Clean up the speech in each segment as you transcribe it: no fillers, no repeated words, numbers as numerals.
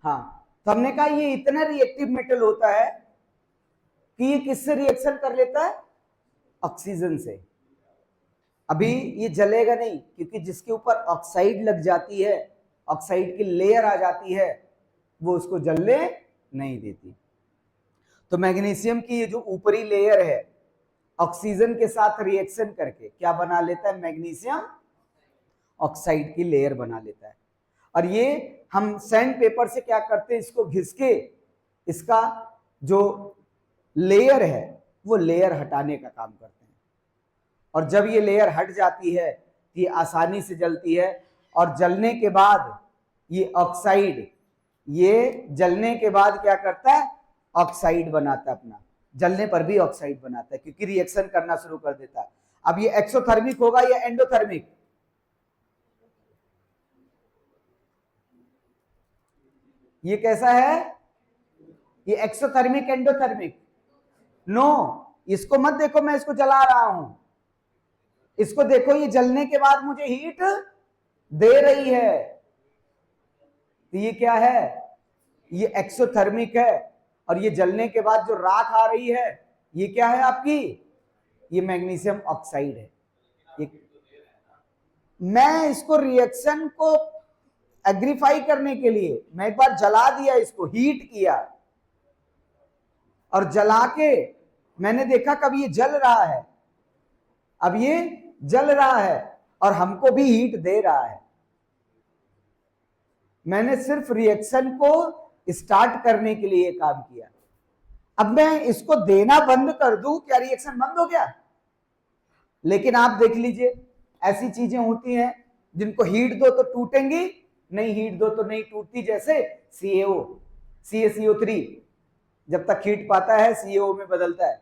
हाँ, तो हमने कहा ये इतना रिएक्टिव मेटल होता है कि ये किससे रिएक्शन कर लेता है? ऑक्सीजन से। अभी ये जलेगा नहीं, क्योंकि जिसके ऊपर ऑक्साइड लग जाती है, ऑक्साइड की लेयर आ जाती है, वो उसको जलने नहीं देती। तो मैग्नीशियम की ये जो ऊपरी लेयर है, ऑक्सीजन के साथ रिएक्शन करके क्या बना लेता है? मैग्नीशियम ऑक्साइड की लेयर बना लेता है। और ये हम सैंड पेपर से क्या करते हैं? इसको घिस के इसका जो लेयर है वो लेयर हटाने का काम करते हैं। और जब ये लेयर हट जाती है तो ये आसानी से जलती है। और जलने के बाद ये ऑक्साइड, ये जलने के बाद क्या करता है? ऑक्साइड बनाता है अपना। जलने पर भी ऑक्साइड बनाता है, क्योंकि रिएक्शन करना शुरू कर देता है। अब ये एक्सोथर्मिक होगा या एंडोथर्मिक? ये कैसा है? ये एक्सोथर्मिक एंडोथर्मिक? नो, इसको मत देखो, मैं इसको जला रहा हूं। इसको देखो, ये जलने के बाद मुझे हीट दे रही है। तो ये क्या है? ये एक्सोथर्मिक है। और ये जलने के बाद जो राख आ रही है, ये क्या है आपकी? ये मैग्नीशियम ऑक्साइड है। ये मैं इसको रिएक्शन को एग्रीफाई करने के लिए मैं एक बार जला दिया, इसको हीट किया, और जला के मैंने देखा कब ये जल रहा है। अब ये जल रहा है और हमको भी हीट दे रहा है। मैंने सिर्फ रिएक्शन को स्टार्ट करने के लिए काम किया। अब मैं इसको देना बंद कर दूं, क्या रिएक्शन बंद हो गया? लेकिन आप देख लीजिए, ऐसी चीजें होती हैं जिनको हीट दो तो टूटेंगी, नहीं हीट दो तो नहीं टूटती। जैसे CaO, CaCO3 जब तक हीट पाता है CaO में बदलता है।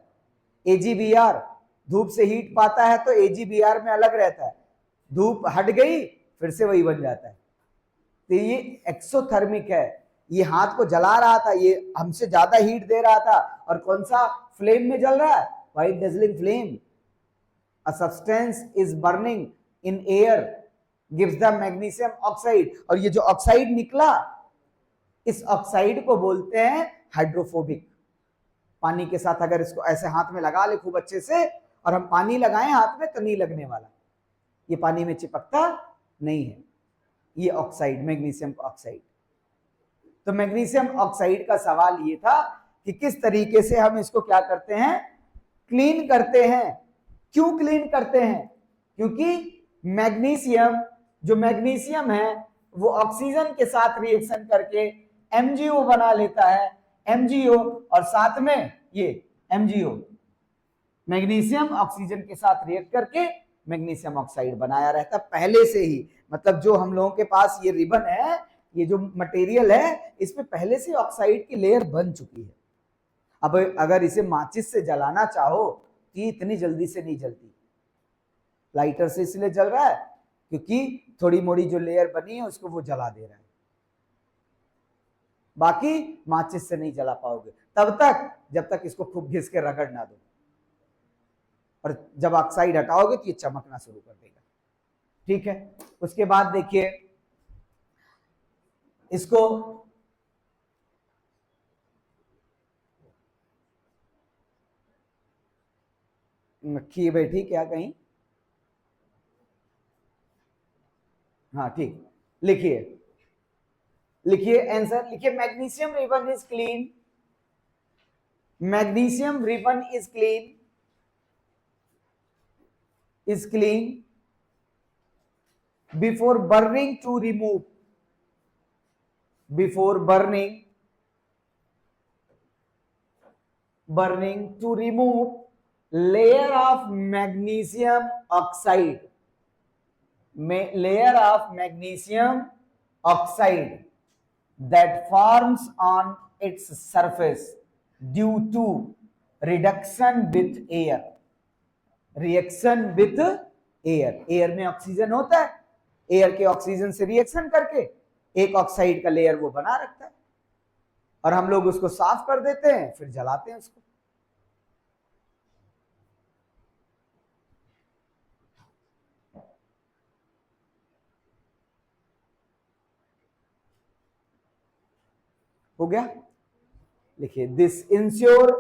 AgBr धूप से हीट पाता है तो AgBr में अलग रहता है, धूप हट गई फिर से वही बन जाता है। तो ये एक्सोथर्मिक है। ये हाथ को जला रहा था, ये हमसे ज्यादा हीट दे रहा था। और कौन सा फ्लेम में जल रहा है? White dazzling flame. A substance is burning in air gives the magnesium oxide। और ये जो ऑक्साइड निकला, इस ऑक्साइड को बोलते हैं हाइड्रोफोबिक। पानी के साथ अगर इसको ऐसे हाथ में लगा ले खूब अच्छे से, और हम पानी लगाएं हाथ में तो नहीं लगने वाला, ये पानी में चिपकता नहीं है। ये ऑक्साइड, मैग्नीशियम ऑक्साइड। तो मैग्नीशियम ऑक्साइड का सवाल ये था कि किस तरीके से हम इसको क्या करते हैं? क्लीन करते हैं। क्यों क्लीन करते हैं? क्योंकि मैग्नीशियम, जो मैग्नीशियम है वो ऑक्सीजन के साथ रिएक्शन करके MgO बना लेता है। MgO और साथ में ये MgO, मैग्नीशियम ऑक्सीजन के साथ रिएक्ट करके मैग्नीशियम ऑक्साइड बनाया रहता पहले से ही। मतलब जो हम लोगों के पास ये रिबन है, ये जो मटेरियल है, इसमें पहले से ऑक्साइड की लेयर बन चुकी है। अब अगर इसे माचिस से जलाना चाहो तो इतनी जल्दी से नहीं जलती। लाइटर से इसलिए जल रहा है क्योंकि थोड़ी मोड़ी जो लेयर बनी है उसको वो जला दे रहा है। बाकी माचिस से नहीं जला पाओगे तब तक जब तक इसको खूब घिस के रगड़ ना दो। और जब ऑक्साइड हटाओगे तो ये चमकना शुरू कर देगा। ठीक है, उसके बाद देखिए इसको मक्खी बैठी क्या कहीं? हाँ ठीक, लिखिए लिखिए आंसर लिखिए। Magnesium ribbon is clean, magnesium ribbon is clean, is clean before burning to remove, before burning to remove layer of magnesium oxide, layer of magnesium oxide that forms on its surface due to reduction with air, reaction with air. Air में oxygen होता है, air के oxygen से reaction करके एक oxide का layer वो बना रखता है, और हम लोग उसको साफ कर देते हैं फिर जलाते हैं उसको। हो गया, लिखिए this ensure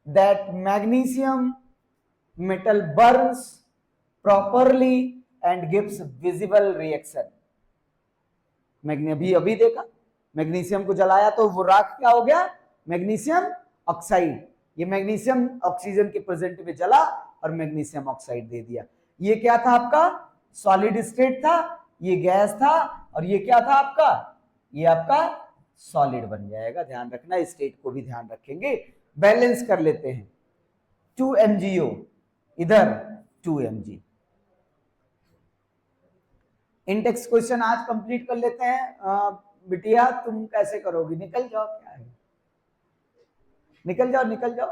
that magnesium metal Burns properly and gives visible reaction. अभी देखा, मैग्नीशियम को जलाया तो वो राख क्या हो गया, मैग्नीशियम ऑक्साइड। ये मैग्नीशियम ऑक्सीजन के प्रेजेंट में जला और मैग्नीशियम ऑक्साइड दे दिया। ये क्या था आपका, सॉलिड स्टेट था, ये गैस था, और ये क्या था आपका, ये आपका सॉलिड बन जाएगा। ध्यान रखना, स्टेट को भी ध्यान रखेंगे। बैलेंस कर लेते हैं, 2 MgO इधर 2 mg। इंडेक्स क्वेश्चन आज कंप्लीट कर लेते हैं। बिटिया तुम कैसे करोगी, निकल जाओ, क्या है, निकल जाओ निकल जाओ।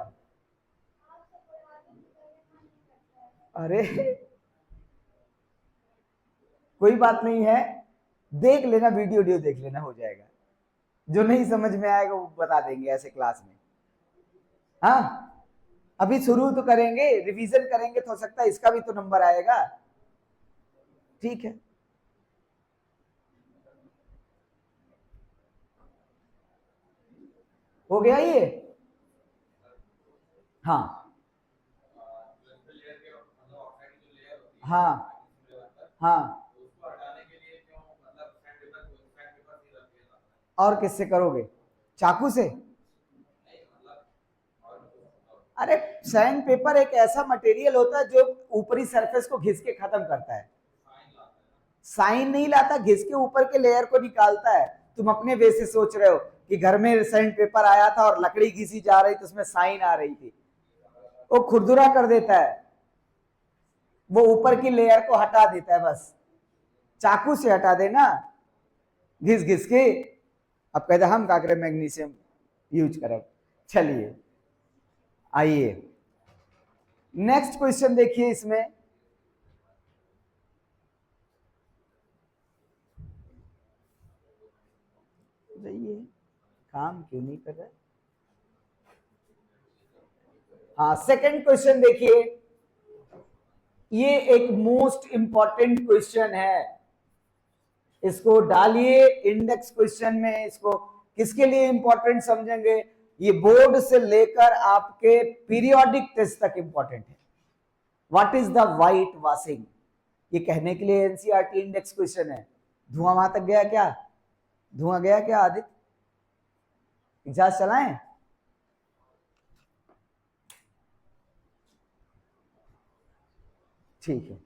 अरे कोई बात नहीं है, देख लेना, वीडियो देख लेना, हो जाएगा। जो नहीं समझ में आएगा वो बता देंगे ऐसे क्लास में। हाँ अभी शुरू तो करेंगे, रिवीजन करेंगे, तो हो सकता है इसका भी तो नंबर आएगा। ठीक है, हो गया ये। हाँ हाँ हाँ, और किससे करोगे, चाकू से? अरे सैंड पेपर एक ऐसा मटेरियल होता है जो ऊपरी सरफेस को घिस के खत्म करता है। साइन नहीं लाता, घिस के ऊपर के लेयर को निकालता है। तुम अपने वे से सोच रहे हो कि घर में सैंड पेपर आया था और लकड़ी घिसी जा रही तो उसमें साइन आ रही थी, वो खुरदुरा कर देता है, वो ऊपर की लेयर को हटा देता है। बस चाकू से हटा देना, घिस घिस के। अब कहते हम क्या करें, मैग्नीशियम यूज करें। चलिए आइए नेक्स्ट क्वेश्चन देखिए। इसमें ये काम क्यों नहीं कर रहा? हाँ सेकंड क्वेश्चन देखिए, ये एक मोस्ट इंपॉर्टेंट क्वेश्चन है, इसको डालिए इंडेक्स क्वेश्चन में। इसको किसके लिए इंपॉर्टेंट समझेंगे, ये बोर्ड से लेकर आपके पीरियोडिक टेस्ट तक इंपॉर्टेंट है। What is the white washing, ये कहने के लिए एनसीईआरटी इंडेक्स क्वेश्चन है। धुआं वहां तक गया क्या, धुआं गया क्या आदित्य, इजाज चलाएं? ठीक है,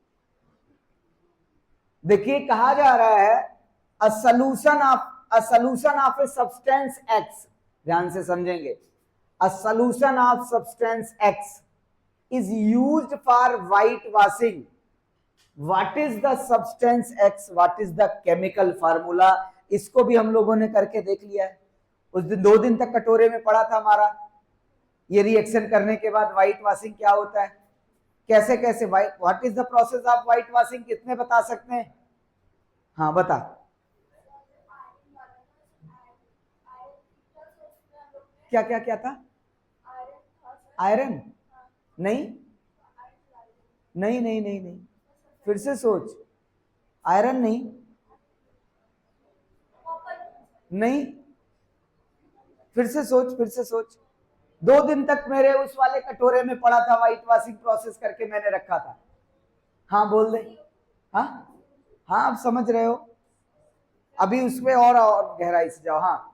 देखिए कहा जा रहा है a solution of a substance x, ध्यान से समझेंगे। A solution of substance x is used for white washing. What is the substance x, what is the chemical formula, इसको भी हम लोगों ने करके देख लिया है। उस दिन 2 दिन तक कटोरे में पड़ा था हमारा। ये रिएक्शन करने के बाद व्हाइट वॉशिंग क्या होता है, कैसे कैसे what is the process of white washing, कितने बता सकते हैं? हाँ बता। क्या क्या क्या था, आयरन? नहीं नहीं नहीं नहीं नहीं, फिर से सोच, आयरन नहीं, नहीं, फिर से सोच, फिर से सोच। 2 दिन तक मेरे उस वाले कटोरे में पड़ा था, व्हाइट वॉशिंग प्रोसेस करके मैंने रखा था। हाँ बोल दे। हाँ हाँ आप समझ रहे हो, अभी उसमें और गहराई से जाओ। हाँ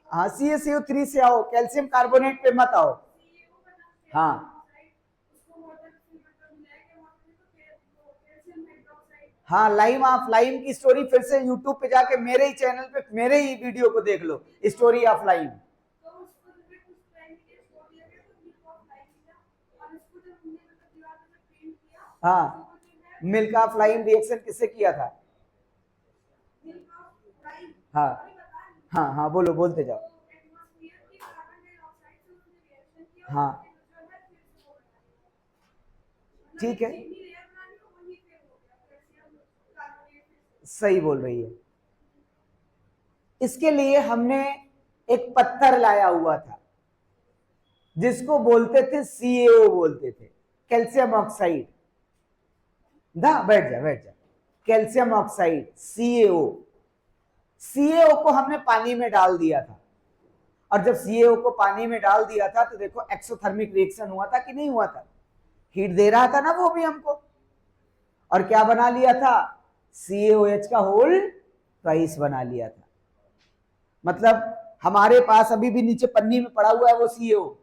हाँ CaCO3 से आओ, कैल्शियम कार्बोनेट पे मत आओ। हाँ हाँ लाइम ऑफ लाइम की स्टोरी फिर से यूट्यूब पे जाके मेरे ही चैनल पे, मेरे ही वीडियो को देख लो, स्टोरी ऑफ लाइम। हाँ मिल्क ऑफ लाइम रिएक्शन किससे किया था? हाँ हाँ हाँ बोलो, बोलते जाओ। हाँ ठीक है, सही बोल रही है। इसके लिए हमने एक पत्थर लाया हुआ था जिसको बोलते थे CaO बोलते थे, कैल्शियम ऑक्साइड। ना बैठ जा बैठ जा, कैल्शियम ऑक्साइड CaO। CaO को हमने पानी में डाल दिया था, और जब CaO को पानी में डाल दिया था तो देखो एक्सोथर्मिक रिएक्शन हुआ था कि नहीं हुआ था? हीट दे रहा था ना वो भी हमको, और क्या बना लिया था? CaOH का होल ट्वाइस बना लिया था। मतलब हमारे पास अभी भी नीचे पन्नी में पड़ा हुआ है वो CaO,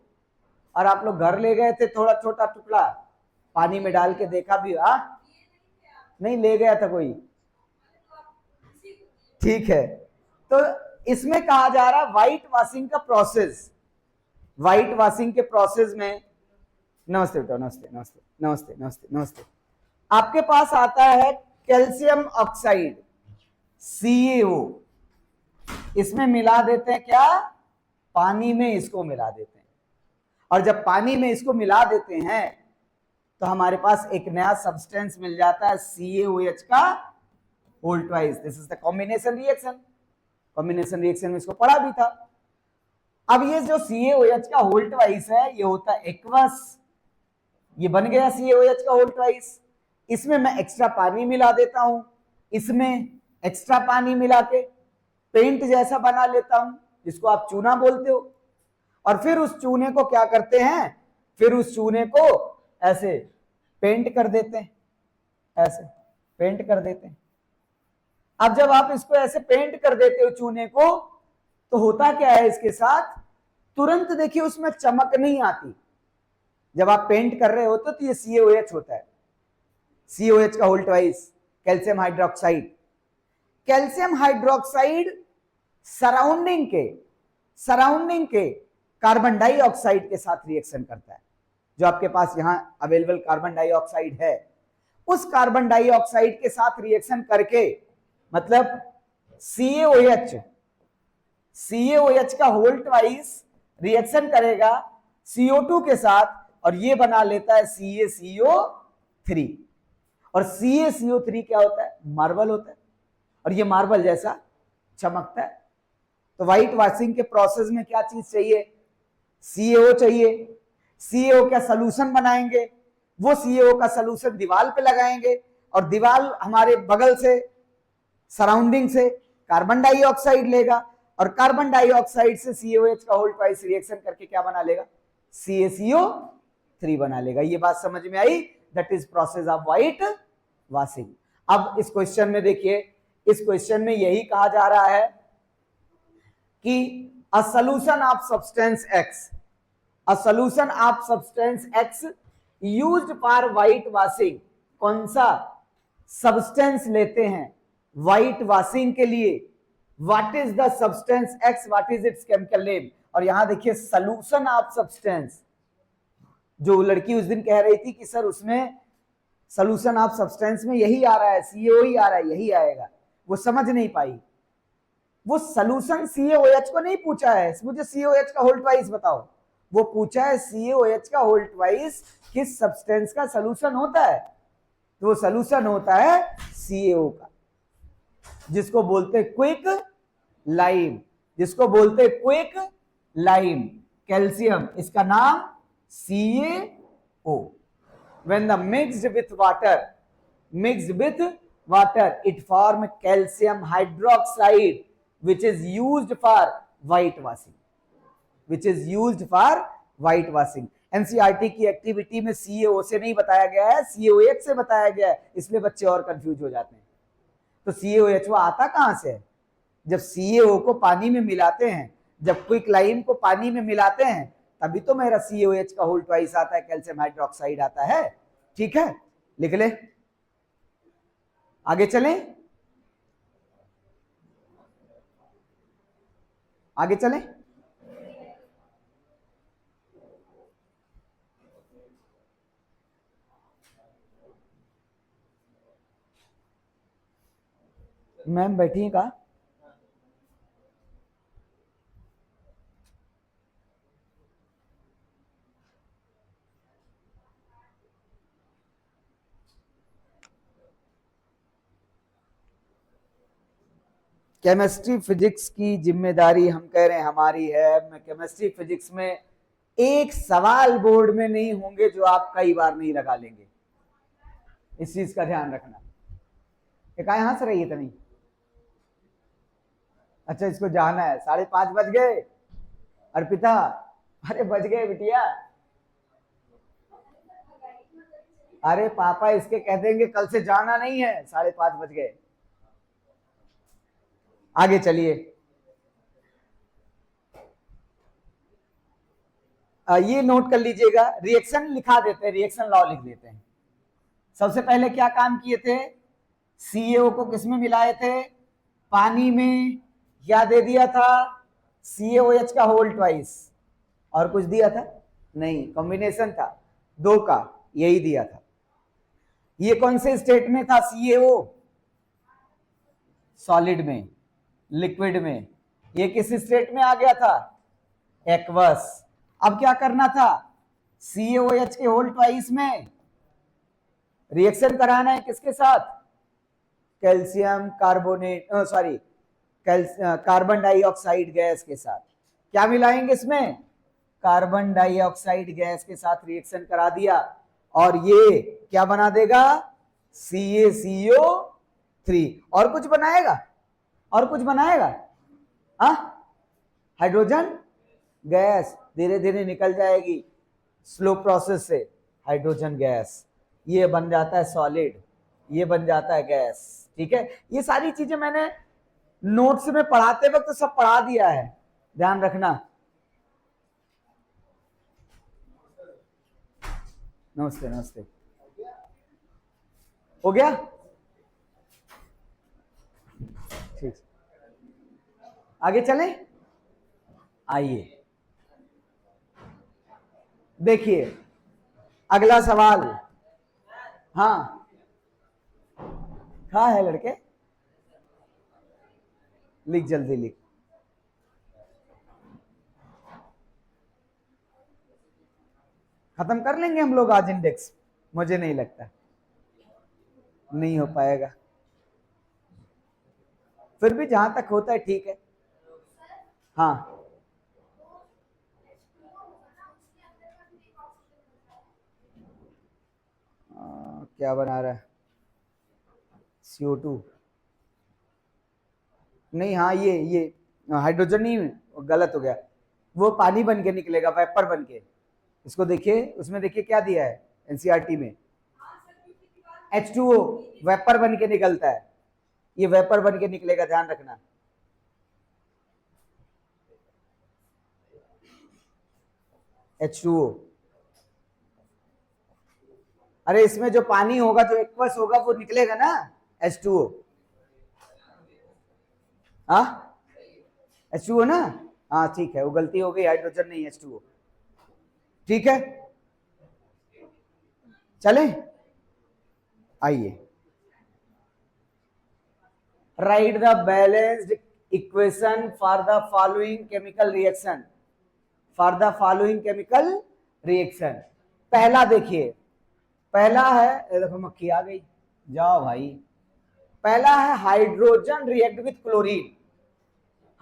और आप लोग घर ले गए थे थोड़ा छोटा टुकड़ा, पानी में डाल के देखा भी? नहीं ले गया था कोई? ठीक है, तो इसमें कहा जा रहा है व्हाइट वॉशिंग का प्रोसेस। व्हाइट वॉशिंग के प्रोसेस में, नमस्ते बेटा, नमस्ते नमस्ते नमस्ते नमस्ते नमस्ते, आपके पास आता है कैल्शियम ऑक्साइड CaO, इसमें मिला देते हैं क्या? पानी में इसको मिला देते हैं, और जब पानी में इसको मिला देते हैं तो हमारे पास एक नया सब्सटेंस मिल जाता है CaOH का whole twice. This is the combination reaction. Combination reaction में इसको पढ़ा भी था। अब ये जो CaOH का होल ट्वाइस है ये होता है एक्वस, ये बन गया CaOH का होल ट्वाइस। इसमें मैं एक्स्ट्रा पानी मिला देता हूं, इसमें एक्स्ट्रा पानी मिला के पेंट जैसा बना लेता हूं, जिसको आप चूना बोलते हो, और फिर उस चूने को क्या करते हैं? फिर उस चूने को ऐसे पेंट कर देते हैं, ऐसे पेंट कर देते हैं। अब जब आप इसको ऐसे पेंट कर देते हो चूने को, तो होता क्या है इसके साथ? तुरंत देखिए उसमें चमक नहीं आती। जब आप पेंट कर रहे होते तो ये CaOH होता है, CaOH का whole twice, calcium hydroxide. Calcium hydroxide surrounding के कार्बन डाइऑक्साइड के साथ रिएक्शन करता है। जो आपके पास यहां अवेलेबल कार्बन डाइऑक्साइड है, उस कार्बन डाइऑक्साइड के साथ रिएक्शन करके, मतलब CaOH का होल ट्वाइस रिएक्शन करेगा CO2 के साथ, और ये बना लेता है CaCO3। और CaCO3 क्या होता है? मार्बल होता है, और ये मार्बल जैसा चमकता है। तो व्हाइट वॉशिंग के प्रोसेस में क्या चीज चाहिए? CaO चाहिए। CaO का सॉल्यूशन बनाएंगे, वो CaO का सॉल्यूशन दीवार पे लगाएंगे, और दीवार हमारे बगल से, सराउंडिंग से कार्बन डाइऑक्साइड लेगा, और कार्बन डाइऑक्साइड से CaOH का होल ट्वाइस रिएक्शन करके क्या बना लेगा? CaCO3 बना लेगा। ये बात समझ में आई? That is process of whitewashing. अब इस क्वेश्चन में देखिए, इस क्वेश्चन में यही कहा जा रहा है कि a solution of substance X used for white washing. कौन सा सब्सटेंस लेते हैं व्हाइट वॉशिंग के लिए? What is the substance X, what is it's chemical name? और यहां देखिए सॉल्यूशन ऑफ सब्सटेंस, जो लड़की उस दिन कह रही थी कि सर उसमें सॉल्यूशन ऑफ सब्सटेंस में यही आ रहा है, CaO ही आ रहा है, यही आएगा, वो समझ नहीं पाई। वो सॉल्यूशन CaOH को नहीं पूछा है, मुझे CaOH का होल ट्वाइस बताओ, वो पूछा है CaOH का होल ट्वाइस किस सब्सटेंस का सॉल्यूशन होता है? तो वो सॉल्यूशन होता है CaO का, जिसको बोलते क्विक लाइम, जिसको बोलते क्विक लाइम। कैल्शियम, इसका नाम CaO। When the mixed with water, it form calcium hydroxide, which is used for white washing. NCERT की एक्टिविटी में CaO से नहीं बताया गया है, CaOH से बताया गया है, इसलिए बच्चे और कंफ्यूज हो जाते हैं। तो CaOH वो आता कहां से है? जब CaO को पानी में मिलाते हैं, जब क्विक लाइम को पानी में मिलाते हैं, तभी तो मेरा CaOH का होल ट्वाइस आता है, कैल्शियम हाइड्रोक्साइड आता है। ठीक है, लिख ले। आगे चलें, आगे चलें। मैम बैठी हैं कहा? केमिस्ट्री फिजिक्स की जिम्मेदारी हम कह रहे हैं हमारी है। केमिस्ट्री फिजिक्स में एक सवाल बोर्ड में नहीं होंगे जो आप कई बार नहीं लगा लेंगे, इस चीज का ध्यान रखना। ये काहे हंस रही है इतनी? अच्छा इसको जाना है, 5:30 बज गए। अर्पिता, अरे बज गए बिटिया। अरे पापा इसके कह देंगे कल से जाना नहीं है, 5:30 बज गए। आगे चलिए। ये नोट कर लीजिएगा, रिएक्शन लिखा देते हैं, रिएक्शन लॉ लिख देते हैं। सबसे पहले क्या काम किए थे, CaO को किसमें मिलाए थे, पानी में। क्या दे दिया था, CaOH का होल ट्वाइस, और कुछ दिया था नहीं, कॉम्बिनेशन था 2 का, यही दिया था। ये कौन से स्टेट में था CaO, सॉलिड में, लिक्विड में। ये किस स्टेट में आ गया था, एक्वस। अब क्या करना था, CaOH के होल ट्वाइस में रिएक्शन कराना है, किसके साथ, calcium carbonate, sorry carbon dioxide gas के साथ। क्या मिलाएंगे इसमें, कार्बन डाइऑक्साइड गैस के साथ रिएक्शन करा दिया, और ये क्या बना देगा, CaCO3। और कुछ बनाएगा, और कुछ बनाएगा, हाइड्रोजन गैस धीरे धीरे निकल जाएगी स्लो प्रोसेस से, हाइड्रोजन गैस। ये बन जाता है सॉलिड, ये बन जाता है गैस। ठीक है, ये सारी चीजें मैंने नोट्स में पढ़ाते वक्त सब पढ़ा दिया है, ध्यान रखना। नमस्ते नमस्ते, हो गया ठीक, आगे चलें। आइए देखिए अगला सवाल। हाँ कहाँ है लड़के, लिख जल्दी लिख। खत्म कर लेंगे हम लोग आज इंडेक्स, मुझे नहीं लगता, नहीं हो पाएगा, फिर भी जहां तक होता है ठीक है। हाँ क्या बना रहा है, CO2 नहीं, हाँ ये हाइड्रोजन नहीं, गलत हो गया, वो पानी बन के निकलेगा, वेपर बन के। इसको देखिए, उसमें देखिए क्या दिया है एनसीईआरटी में, H2O वेपर बन के निकलता है, ये वेपर बन के निकलेगा, ध्यान रखना। H2O, अरे इसमें जो पानी होगा, जो एक्वस होगा, वो निकलेगा ना H2O। हाँ H2O ना, हाँ ठीक है, वो गलती हो गई, हाइड्रोजन नहीं H2O। ठीक है चले, आइए। Right the balanced equation for the following chemical reaction, for the following chemical reaction. पहला देखिए, पहला है, देखो मक्खी आ गई, जाओ भाई। पहला है hydrogen react with chlorine,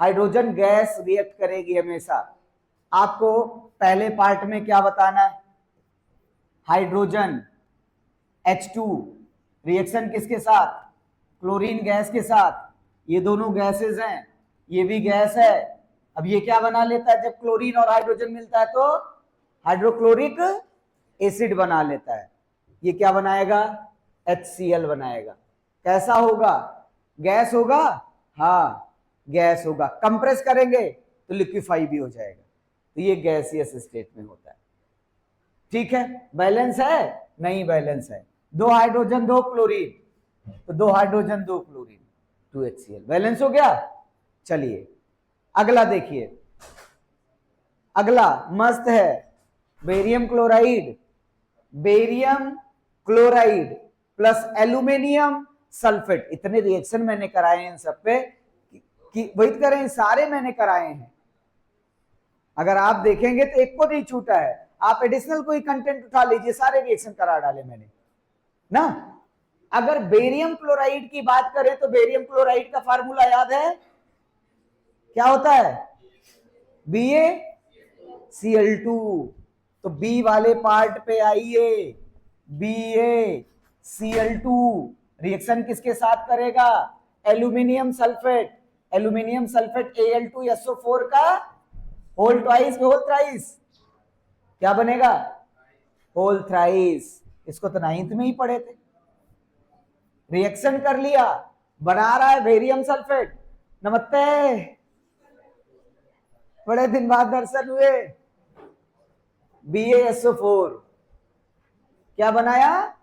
hydrogen gas react करेगी हमेशा। आपको पहले पार्ट में क्या बताना है, हाइड्रोजन H2 रिएक्शन किसके साथ, क्लोरीन गैस के साथ। ये दोनों गैसेस हैं, ये भी गैस है। अब ये क्या बना लेता है, जब क्लोरीन और हाइड्रोजन मिलता है तो हाइड्रोक्लोरिक एसिड बना लेता है। ये क्या बनाएगा, HCl बनाएगा। कैसा होगा, गैस होगा, हाँ गैस होगा। कंप्रेस करेंगे तो लिक्विफाई भी हो जाएगा, तो ये गैसियस स्टेट में होता है। ठीक है, बैलेंस है, नहीं बैलेंस है, 2 हाइड्रोजन 2 क्लोरीन, तो 2 हाइड्रोजन 2 क्लोरीन, 2HCl, बैलेंस हो गया। चलिए अगला देखिए, अगला मस्त है, barium chloride, barium chloride plus aluminium sulphate. इतने रिएक्शन मैंने कराए हैं इन सब पे कि वही करें, सारे मैंने कराए हैं। अगर आप देखेंगे तो एक को नहीं छूटा है, आप एडिशनल कोई कंटेंट उठा लीजिए, सारे रिएक्शन करा डाले मैंने ना। अगर बेरियम क्लोराइड की बात करें तो बेरियम क्लोराइड का फार्मूला याद है, क्या होता है, BaCl2। तो बी वाले पार्ट पे आइए, BaCl2 रिएक्शन किसके साथ करेगा? Aluminium sulphate, aluminium sulphate Al2SO4 का होल ट्वाइस होल थ्राइस क्या बनेगा? Whole thrice. इसको तो 9th में ही पढ़े थे। रिएक्शन कर लिया, बना रहा है बेरियम सल्फेट। नमस्ते, बड़े दिन बाद दर्शन हुए। BaSO4 क्या बनाया?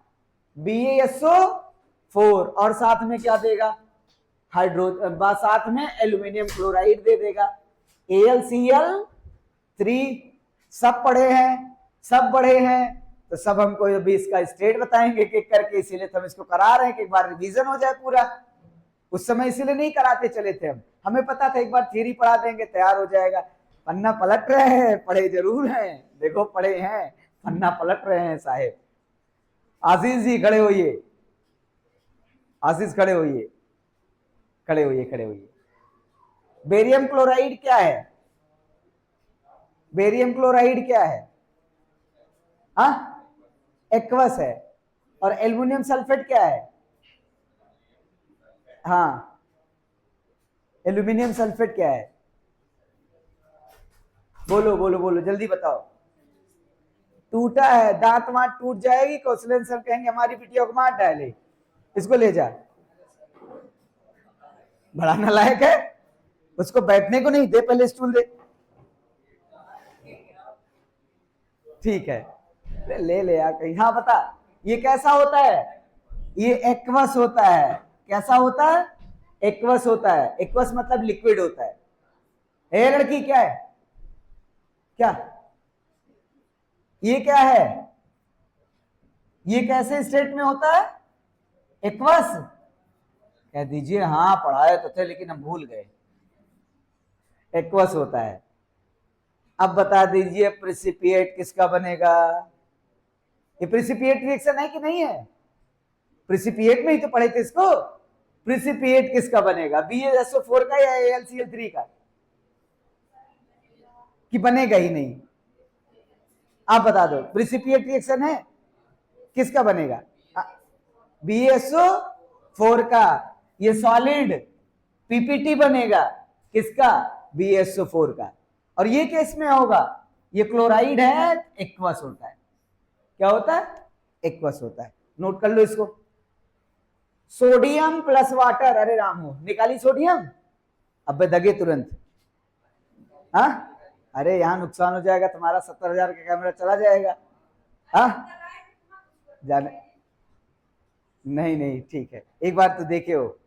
BaSO4 और साथ में क्या देगा? साथ में एल्यूमिनियम क्लोराइड दे देगा। AlCl3 सब पढ़े हैं, सब पढ़े हैं, तो सब हमको अभी इसका स्टेट बताएंगे कि करके, इसीलिए तो हम इसको करा रहे हैं कि एक बार रिवीजन हो जाए पूरा। उस समय इसीलिए नहीं कराते चले थे हम, हमें पता था एक बार थ्योरी पढ़ा देंगे तैयार हो जाएगा। पन्ना पलट रहे हैं, पढ़े जरूर हैं, देखो पढ़े हैं, पन्ना पलट रहे हैं साहेब। आशीष जी खड़े होइए, आशीष खड़े होइए, खड़े होइए, खड़े होइए। बेरियम क्लोराइड क्या है? बेरियम क्लोराइड क्या है? एक्वस है। और एल्युमिनियम सल्फेट क्या है? हाँ, एल्यूमिनियम सल्फेट क्या है? बोलो बोलो बोलो, जल्दी बताओ। टूटा है, दांत वांत टूट जाएगी, कौशलेंद्र सर कहेंगे हमारी बिटिया को मार डाले, इसको ले जा। बड़ा नालायक है, उसको बैठने को नहीं दे, पहले स्टूल दे। ठीक है, ले ले यार कहीं। हाँ बता, ये कैसा होता है? ये एक्वस होता है। कैसा होता है? एक्वस होता है। एक्वस मतलब लिक्विड होता है। ए लड़की, क्या है? क्या ये क्या है? ये कैसे स्टेट में होता है? एक्वस कह दीजिए। हाँ पढ़ाए तो थे लेकिन हम भूल गए। एक्वस होता है। अब बता दीजिए प्रिसिपिएट किसका बनेगा? ये प्रिसिपिएट रिएक्शन है कि नहीं है? प्रिसिपिएट में ही तो पढ़े थे इसको। प्रिसिपिएट किसका बनेगा? BaSO4 का या AlCl3 का? कि बनेगा ही नहीं? आप बता दो, प्रिसिपिएट रिएक्शन है, किसका बनेगा? BaSO4 का। ये सॉलिड PPT बनेगा, किसका? BaSO4 का। और ये केस में होगा, ये क्लोराइड है, एक्वस होता है। क्या होता है? एक्वस होता है। नोट कर लो इसको। सोडियम प्लस वाटर, अरे राम हो, निकाली सोडियम। अब दगे तुरंत। हाँ, अरे यहां नुकसान हो जाएगा तुम्हारा, 70,000 का कैमरा चला जाएगा। हाँ जाने, नहीं नहीं ठीक है, एक बार तो देखे हो।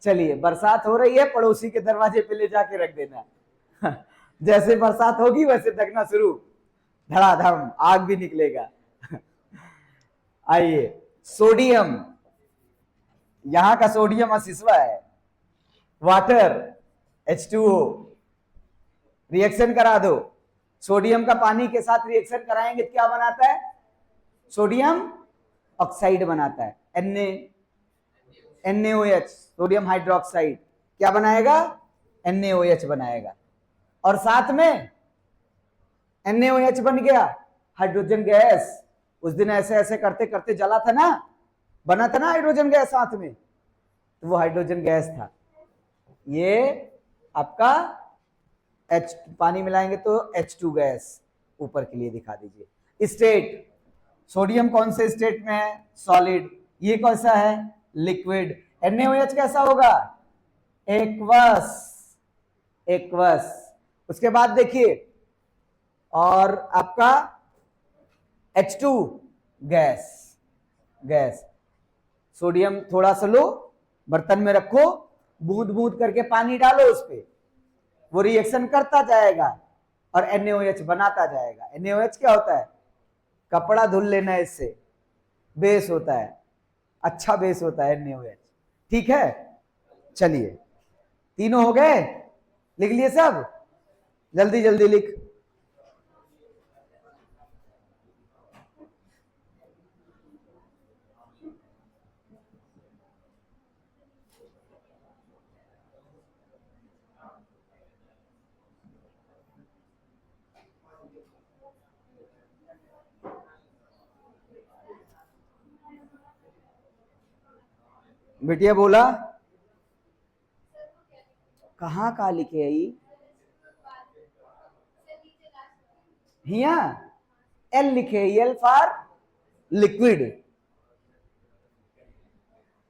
चलिए, बरसात हो रही है, पड़ोसी के दरवाजे पे ले जाके रख देना। जैसे बरसात होगी वैसे दगना शुरू, धड़ाधड़ आग भी निकलेगा। आइए, सोडियम, यहां का सोडियम असिस्वा है। वाटर H2O, रिएक्शन करा दो। सोडियम का पानी के साथ रिएक्शन कराएंगे तो क्या बनाता है? सोडियम ऑक्साइड बनाता है, NaOH, सोडियम हाइड्रोक्साइड। क्या बनाएगा? NaOH बनाएगा। और साथ में NaOH बन गया, हाइड्रोजन गैस। उस दिन ऐसे ऐसे करते करते जला था ना, बना था ना हाइड्रोजन गैस साथ में, तो वो हाइड्रोजन गैस था। ये आपका पानी मिलाएंगे तो H2 गैस ऊपर के लिए दिखा दीजिए। स्टेट, सोडियम कौन से स्टेट में है? सॉलिड। ये कैसा है? लिक्विड। NaOH कैसा होगा? Aqueous, aqueous. उसके बाद देखिए, और आपका H2 गैस, गैस। सोडियम थोड़ा सा लो, बर्तन में रखो, बूंद बूंद करके पानी डालो उस पर, वो रिएक्शन करता जाएगा और NaOH बनाता जाएगा। NaOH क्या होता है? कपड़ा धुल लेना इससे, बेस होता है, अच्छा बेस होता है NaOH। ठीक है, चलिए, तीनों हो गए, लिख लिए सब? जल्दी जल्दी लिख। बिटिया बोला कहाँ का लिखे है ये? हिया एल लिखे, एल फॉर लिक्विड।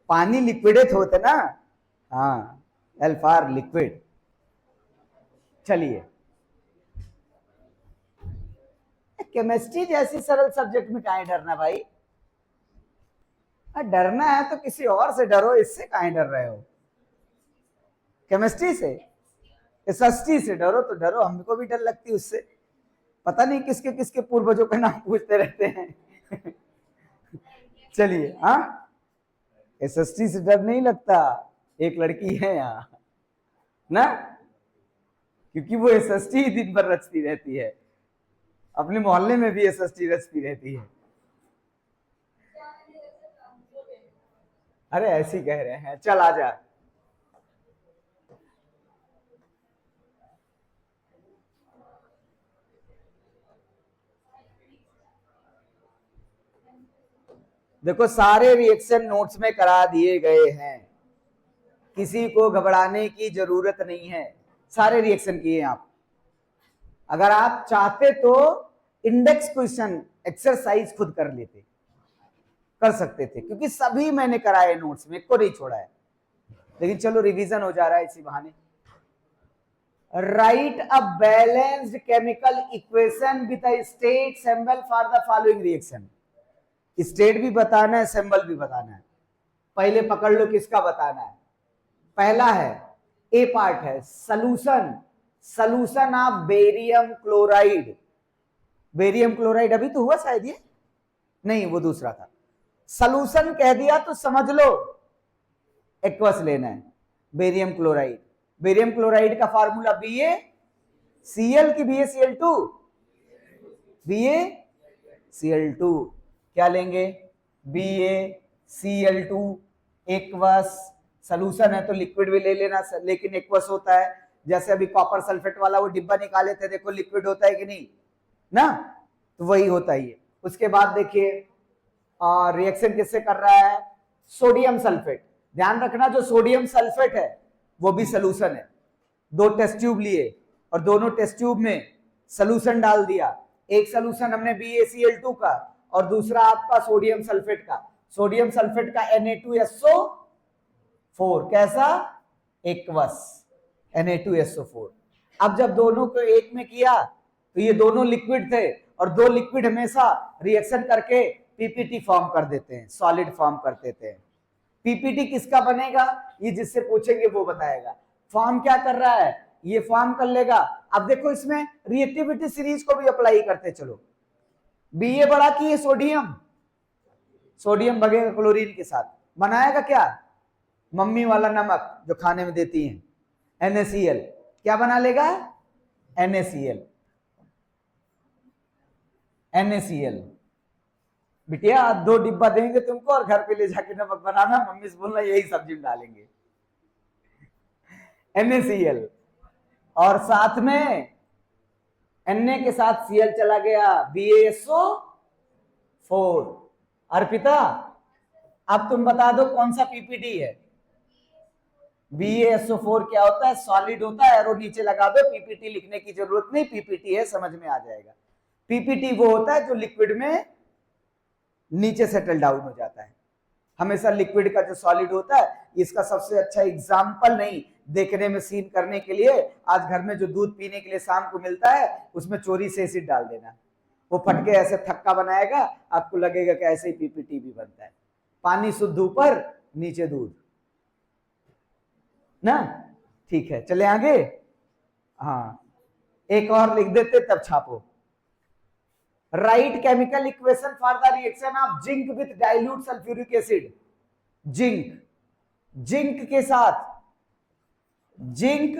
पानी लिक्विडेट होते ना, हाँ, एल फॉर लिक्विड। चलिए, केमिस्ट्री जैसी सरल सब्जेक्ट में काहे डरना भाई? डरना है तो किसी और से डरो, इससे काहे डर रहे हो? केमिस्ट्री से, एसएसटी से डरो तो डरो, हमको भी डर लगती उससे। पता नहीं किसके किसके पूर्वजों का नाम पूछते रहते हैं। चलिए, हाँ, एसएसटी से डर नहीं लगता, एक लड़की है यहाँ ना, क्योंकि वो एसएसटी ही दिन भर रचती रहती है, अपने मोहल्ले में भी एसएसटी रचती रहती है। अरे ऐसे ही कह रहे हैं, चल आ जा। देखो सारे रिएक्शन नोट्स में करा दिए गए हैं, किसी को घबराने की जरूरत नहीं है, सारे रिएक्शन किए आप। अगर आप चाहते तो इंडेक्स क्वेश्चन एक्सरसाइज खुद कर लेते, कर सकते थे, क्योंकि सभी मैंने कराए नोट्स में, को नहीं छोड़ा है। लेकिन चलो रिवीजन हो जा रहा है इसी बहाने। Right a balanced chemical equation with a state symbol for the following reaction. State भी बताना है, सिंबल भी बताना है। पहले पकड़ लो किसका बताना है। पहला है, ए पार्ट है solution, solution of barium chloride. Barium chloride अभी तो हुआ शायद, ये नहीं, वो दूसरा था। सॉल्यूशन कह दिया तो समझ लो एक्वस लेना है। बेरियम क्लोराइड, बेरियम क्लोराइड का फार्मूला BaCl की BaCl2, BaCl2 क्या लेंगे, BaCl2 एक्वस। सॉल्यूशन है तो लिक्विड भी ले लेना, लेकिन एक्वस होता है। जैसे अभी कॉपर सल्फेट वाला वो डिब्बा निकाले थे, देखो लिक्विड होता है कि नहीं ना, तो वही होता है ये। उसके बाद देखिए रिएक्शन किससे कर रहा है, सोडियम सल्फेट। ध्यान रखना जो सोडियम सल्फेट है वो भी सॉल्यूशन है। दो टेस्ट ट्यूब लिए और दोनों टेस्ट ट्यूब में सॉल्यूशन डाल दिया। एक सॉल्यूशन हमने BaCl2 का और दूसरा आपका सोडियम सल्फेट का। सोडियम सल्फेट का Na2SO4 कैसा, एक्वस Na2SO4। अब जब दोनों को एक में किया तो ये दोनों लिक्विड थे, और दो लिक्विड हमेशा रिएक्शन करके पीपीटी फॉर्म कर देते हैं, सॉलिड फॉर्म कर देते हैं। पीपीटी किसका बनेगा, ये जिससे पूछेंगे वो बताएगा। फॉर्म क्या कर रहा है, ये फॉर्म कर लेगा। अब देखो इसमें रिएक्टिविटी सीरीज को भी अप्लाई करते चलो। Ba बड़ा की सोडियम, सोडियम भगेगा क्लोरीन के साथ, बनाएगा क्या, मम्मी वाला नमक जो खाने में देती हैं, NaCl। क्या बना लेगा, NaCl। बिटिया 2 डिब्बा देंगे तुमको और घर पे ले जाके नमक बनाना, मम्मी से बोलना यही सब्जी में डालेंगे, NaCl। और साथ में Na के साथ Cl चला गया, BaSO4। अर्पिता अब तुम बता दो कौन सा पीपीटी है। BaSO4 क्या होता है, सॉलिड होता है, एरो नीचे लगा दो, पीपीटी लिखने की जरूरत नहीं, पीपीटी है, समझ में आ जाएगा। पीपीटी वो होता है जो लिक्विड में नीचे सेटल डाउन हो जाता है। हमेशा लिक्विड का जो सॉलिड होता है, इसका सबसे अच्छा एग्जाम्पल नहीं, देखने में सीन करने के लिए, आज घर में जो दूध पीने के लिए शाम को मिलता है उसमें चोरी से एसिड डाल देना, वो फटके ऐसे थक्का बनाएगा, आपको लगेगा कि ऐसे ही पीपीटी भी बनता है। पानी शुद्ध ऊपर, नीचे दूध ना, ठीक है, चले आगे। हाँ, एक और लिख देते तब छापो। Write chemical equation for the reaction of zinc with dilute sulphuric acid. Zinc, zinc के साथ, zinc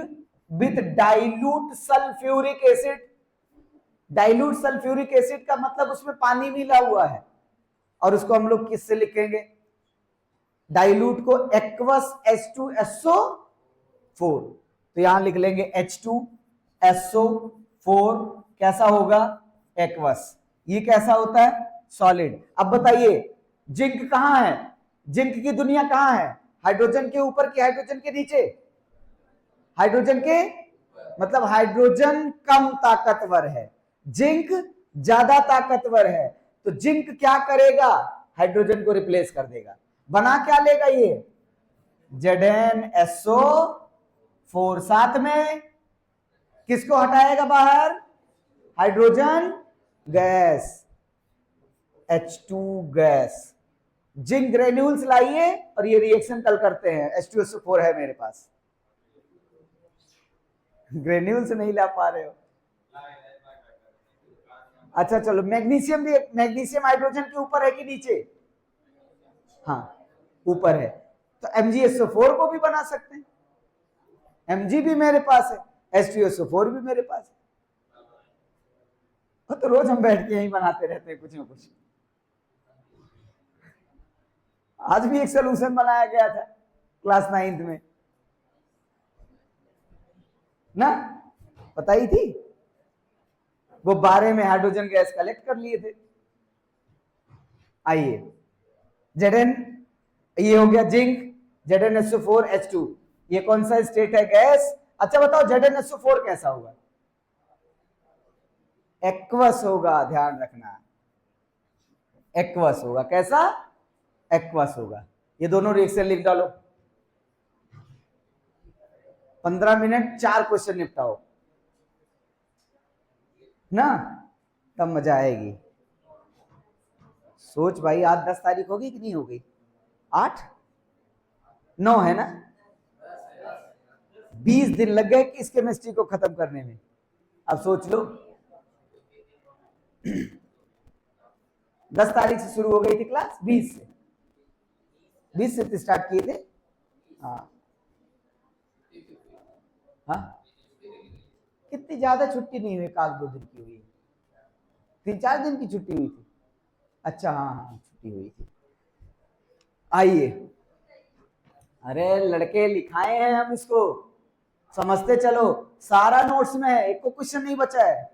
with dilute sulphuric acid. Dilute sulphuric acid का मतलब उसमें पानी मिला हुआ है, और उसको हम लोग किससे लिखेंगे, डाइल्यूट को एक्वस H2SO4, तो यहां लिख लेंगे H2SO4 कैसा होगा, एक्वस। ये कैसा होता है, सॉलिड। अब बताइए जिंक कहां है, जिंक की दुनिया कहां है, हाइड्रोजन के ऊपर कि हाइड्रोजन के नीचे? हाइड्रोजन के, मतलब हाइड्रोजन कम ताकतवर है, जिंक ज्यादा ताकतवर है। तो जिंक क्या करेगा? हाइड्रोजन को रिप्लेस कर देगा। बना क्या लेगा ये? ZnSO4। साथ में किसको हटाएगा बाहर? Hydrogen gas, H2 gas. Zinc granules लाइए और ये रिएक्शन कल करते हैं। H2SO4 है मेरे पास, ग्रेन्यूल्स नहीं ला पा रहे हो। अच्छा चलो, मैग्नीशियम भी, मैग्नीशियम हाइड्रोजन के ऊपर है कि नीचे? हाँ ऊपर है, तो MgSO4 को भी बना सकते हैं। Mg भी मेरे पास है, H2SO4 भी मेरे पास है। तो रोज हम बैठ के यही बनाते रहते हैं कुछ ना कुछ। आज भी एक सोल्यूशन बनाया गया था क्लास 9th में ना, बताई थी। वो 12 में हाइड्रोजन गैस कलेक्ट कर लिए थे। आइए, Zn ये हो गया जिंक, ZnSO4 H2, ये कौन सा स्टेट है? गैस। अच्छा बताओ ZnSO4 कैसा होगा? एक्वस होगा, ध्यान रखना, एक्वस होगा। कैसा? एक्वस होगा। ये दोनों रिएक्शन लिख डालो। 15 मिनट 4 क्वेश्चन निपटाओ ना, तब मजा आएगी। सोच भाई, आज 10 तारीख होगी कि नहीं हो गई? 8 9 है ना? 20 दिन लग गए कि इस केमिस्ट्री को खत्म करने में। अब सोच लो 10 तारीख से शुरू हो गई थी क्लास, 20 से स्टार्ट किए थे। हाँ हाँ, कितनी ज्यादा छुट्टी नहीं हुई, 1-2 दिन की हुई, 3-4 दिन की छुट्टी हुई थी। अच्छा हाँ हाँ छुट्टी हुई थी। आइए, अरे लड़के लिखाए हैं हम इसको, समझते चलो। सारा नोट्स में है, एक को क्वेश्चन नहीं बचा है।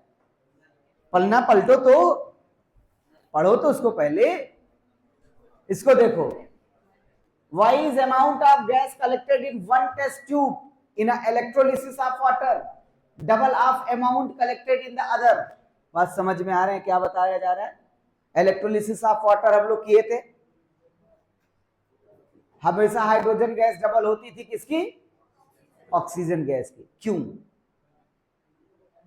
पलना पलटो तो, पढ़ो तो उसको पहले। इसको देखो, why's amount of gas collected in 1 test tube in electrolysis of water, double of amount collected in the other. बात समझ में आ रहे हैं क्या बताया जा रहा है? इलेक्ट्रोलिसिस ऑफ वाटर हम लोग किए थे, हमेशा हाइड्रोजन गैस डबल होती थी किसकी? ऑक्सीजन गैस की। क्यों?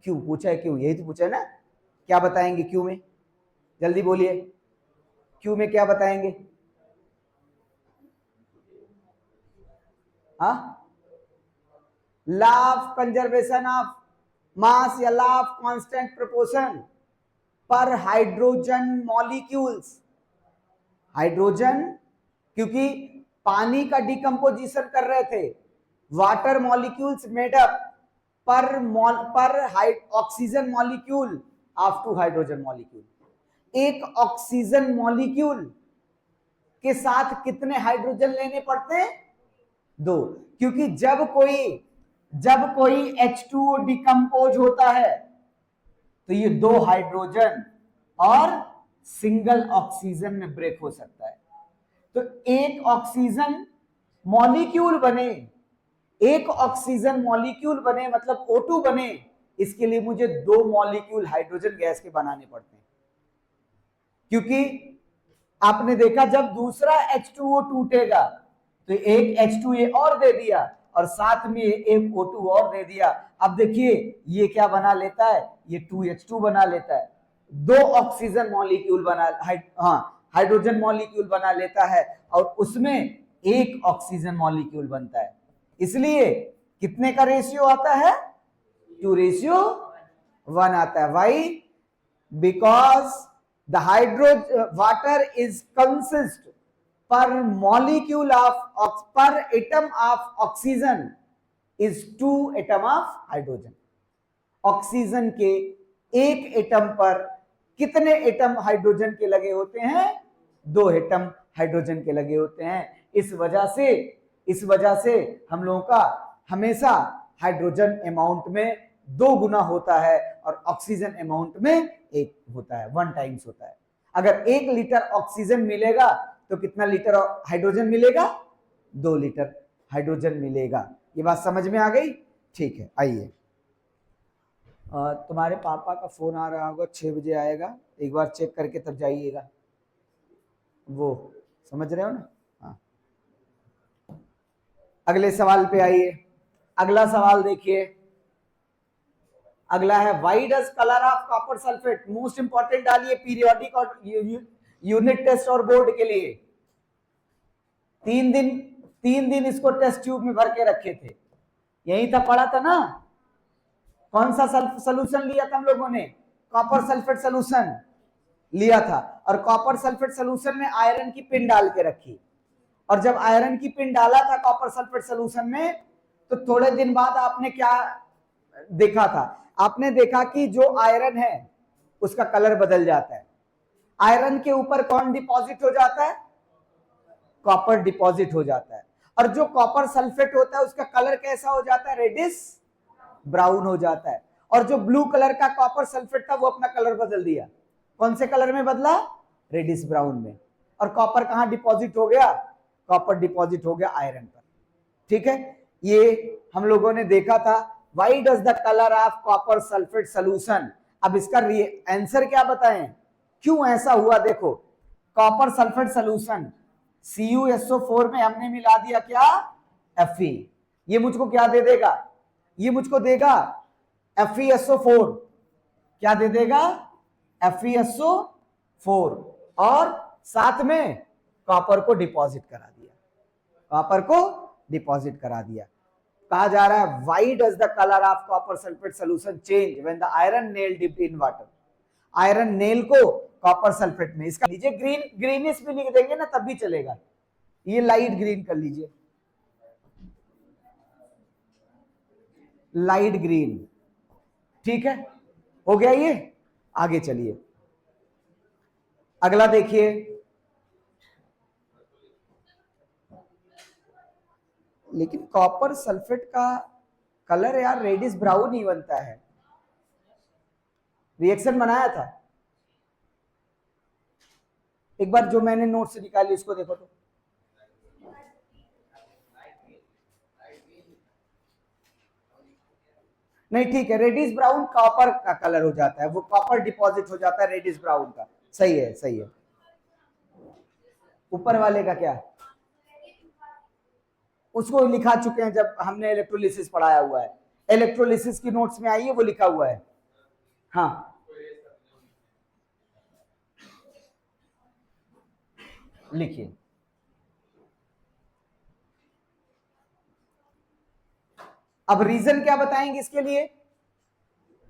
क्यों पूछा है? क्यों, यही तो पूछा है ना। क्या बताएंगे क्यों में? जल्दी बोलिए, क्यों में क्या बताएंगे? हाँ, law of conservation of mass या लॉ ऑफ कांस्टेंट प्रोपोर्शन पर हाइड्रोजन मॉलिक्यूल्स। हाइड्रोजन, क्योंकि पानी का डिकम्पोजिशन कर रहे थे, वाटर मॉलिक्यूल्स मेड अप पर oxygen molecule of 2 hydrogen molecule. एक ऑक्सीजन मॉलिक्यूल के साथ कितने हाइड्रोजन लेने पड़ते हैं? 2। क्योंकि जब कोई H2O डिकम्पोज होता है तो ये 2 हाइड्रोजन और सिंगल ऑक्सीजन में ब्रेक हो सकता है। तो एक ऑक्सीजन मॉलिक्यूल बने, मतलब O2 बने, इसके लिए मुझे 2 मॉलिक्यूल हाइड्रोजन गैस के बनाने पड़ते हैं। क्योंकि आपने देखा, जब दूसरा H2O टूटेगा तो एक H2A और दे दिया और साथ में एक O2 और दे दिया। अब देखिए ये क्या बना लेता है? ये 2H2 बना लेता है, 2 ऑक्सीजन मॉलिक्यूल हाइड्रोजन मॉलिक्यूल बना लेता है और उसमें एक ऑक्सीजन मॉलिक्यूल बनता है। इसलिए कितने का रेशियो आता है? 2:1 आता है। Why? Because the water is consist per molecule of per atom of oxygen is 2 atom of hydrogen। Oxygen के एक एटम पर कितने एटम हाइड्रोजन के लगे होते हैं? 2 एटम हाइड्रोजन के लगे होते हैं। इस वजह से हम लोगों का हमेशा हाइड्रोजन अमाउंट में 2 गुना होता है और ऑक्सीजन अमाउंट में 1 होता है, 1 टाइम्स होता है। अगर 1 लीटर ऑक्सीजन मिलेगा तो कितना लीटर हाइड्रोजन मिलेगा? 2 लीटर हाइड्रोजन मिलेगा। ये बात समझ में आ गई? ठीक है, आइए। तुम्हारे पापा का फोन आ रहा होगा, 6 बजे आएगा, एक बार चेक करके तब जाइएगा। वो समझ रहे हो ना? हाँ, अगले सवाल पे आइए। अगला सवाल देखिए, अगला है why does colour of copper sulphate, most important डालिए पीरियोडिक और यूनिट टेस्ट और बोर्ड के लिए। 3 दिन इसको टेस्ट ट्यूब में भर के रखे थे, यही था, पढ़ा था ना। कौन सा सोल्यूशन लिया था हम लोगों ने? कॉपर सल्फेट सोल्यूशन लिया था, और कॉपर सल्फेट सोल्यूशन में आयरन की पिन डाल के रखी, और जब आयरन की पिन डाला था कॉपर सल्फेट सोल्यूशन में, तो थोड़े दिन बाद आपने क्या देखा था? आपने देखा कि जो आयरन है उसका कलर बदल जाता है। आयरन के ऊपर कौन डिपॉजिट हो जाता है? कॉपर डिपॉजिट हो जाता है। और जो कॉपर सल्फेट होता है उसका कलर कैसा हो जाता है? रेडिश ब्राउन हो जाता है। और जो ब्लू कलर का कॉपर सल्फेट था वो अपना कलर बदल दिया। कौन से कलर में बदला? रेडिश ब्राउन में। और कॉपर कहां डिपॉजिट हो गया? कॉपर डिपॉजिट हो गया आयरन पर। ठीक है, ये हम लोगों ने देखा था। Why does the colour of copper sulphate solution. अब इसका आंसर क्या बताएं, क्यों ऐसा हुआ? देखो, कॉपर सल्फेट सोल्यूशन CuSO4 में हमने मिला दिया क्या? Fe। ये मुझको क्या दे देगा? ये मुझको देगा FeSO4। क्या दे देगा? FeSO4। और साथ में कॉपर को डिपॉजिट करा दिया, कॉपर को डिपॉजिट करा दिया। कहा जा रहा है why does the colour of copper sulphate solution change when the iron nail dipped in water. Iron nail को कॉपर सल्फेट में, इसका लीजिए ग्रीन, ग्रीनिश भी लिख देंगे ना तब भी चलेगा, ये लाइट ग्रीन कर लीजिए, लाइट ग्रीन। ठीक है, हो गया ये। आगे चलिए, अगला देखिए, लेकिन कॉपर सल्फेट का कलर यार रेडिश ब्राउन ही बनता है। रिएक्शन बनाया था एक बार, जो मैंने नोट से निकाली उसको देखो तो। नहीं ठीक है, रेडिश ब्राउन कॉपर का कलर हो जाता है, वो कॉपर डिपॉजिट हो जाता है रेडिश ब्राउन का। सही है, सही है। ऊपर वाले का क्या? उसको लिखा चुके हैं जब हमने इलेक्ट्रोलिसिस पढ़ाया हुआ है, इलेक्ट्रोलिसिस की नोट्स में आई है, वो लिखा हुआ है। हाँ, लिखिए। अब रीजन क्या बताएंगे इसके लिए?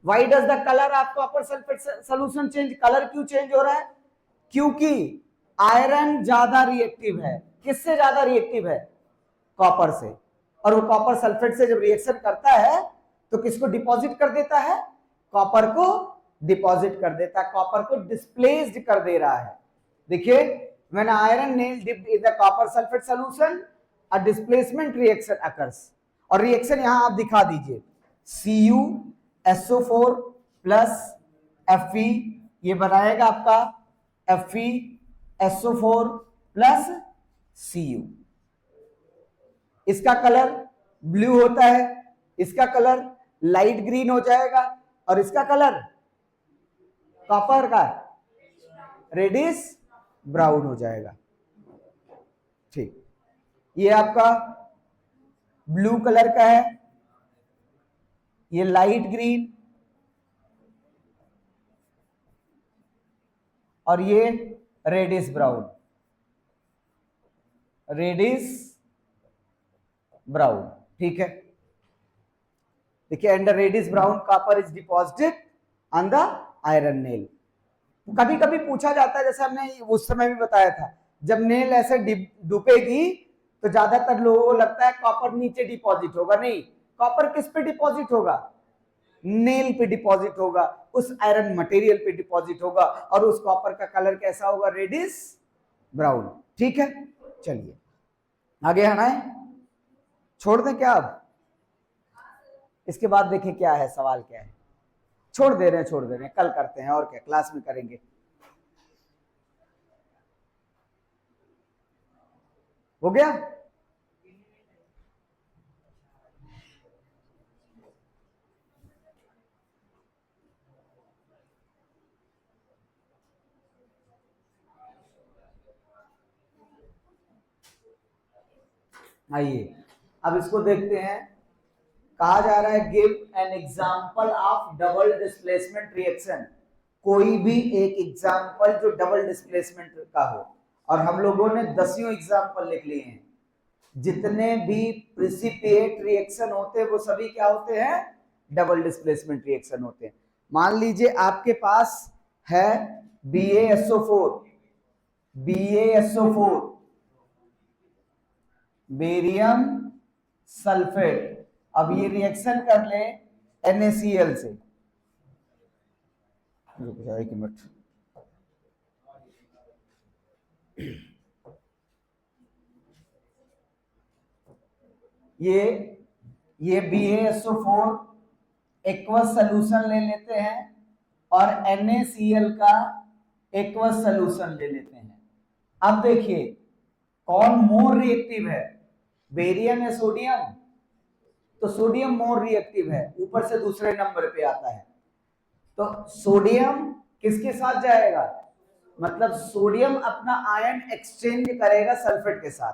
Why does the colour of copper sulphate solution change? Colour क्यों चेंज हो रहा है? क्योंकि आयरन ज्यादा रिएक्टिव है। किससे ज्यादा रिएक्टिव है? कॉपर से। और वो कॉपर सल्फेट से जब रिएक्शन करता है तो किसको डिपॉजिट कर देता है? कॉपर को डिपॉजिट कर देता है, कॉपर को डिस्प्लेस्ड कर दे रहा है। देखिए, when iron nail dipped in the copper sulphate solution a displacement reaction occurs. और रिएक्शन यहां आप दिखा दीजिए, CuSO4 प्लस Fe, ये बनाएगा आपका FeSO4 प्लस Cu। इसका कलर ब्लू होता है, इसका कलर लाइट ग्रीन हो जाएगा, और इसका कलर कॉपर का रेडिश ब्राउन हो जाएगा। ठीक, ये आपका ब्लू कलर का है, ये लाइट ग्रीन, और ये रेडिश ब्राउन, रेडिश ब्राउन। ठीक है, देखिए, under reddish brown copper is deposited on the iron nail. कभी कभी पूछा जाता है, जैसे हमने उस समय भी बताया था, जब नेल ऐसे डूबेगी तो ज्यादातर लोगों को लगता है कॉपर नीचे डिपॉजिट होगा। नहीं, कॉपर किस पे डिपॉजिट होगा? नेल पे डिपॉजिट होगा, उस आयरन मटेरियल पे डिपॉजिट होगा, और उस कॉपर का कलर कैसा होगा? Reddish brown. ठीक है, चलिए आगे हटाएं, छोड़ दें क्या? अब इसके बाद देखें क्या है, सवाल क्या है। छोड़ दे रहे हैं, कल करते हैं, और क्या क्लास में करेंगे। हो गया? आइए अब इसको देखते हैं। कहा जा रहा है give an example of double displacement reaction, कोई भी एक एग्जांपल जो डबल डिस्प्लेसमेंट का हो। और हम लोगों ने 10 एग्जांपल लिख लिए हैं। जितने भी प्रिसिपिएट रिएक्शन होते हैं वो सभी क्या होते हैं, डबल डिस्प्लेसमेंट रिएक्शन होते हैं। मान लीजिए आपके पास है BaSO4, बेरियम सल्फेट। अब ये रिएक्शन कर ले NaCl से। रुक जाओ एक मिनट। ये BaSO4 एक्वस सोल्यूशन ले लेते हैं और NaCl का एक्वस सोल्यूशन ले लेते हैं। अब देखिए कौन मोर रिएक्टिव है, बेरियम या सोडियम? तो सोडियम मोर रिएक्टिव है, ऊपर से दूसरे नंबर पे आता है। तो सोडियम किसके साथ जाएगा, मतलब सोडियम अपना आयन एक्सचेंज करेगा सल्फेट के साथ,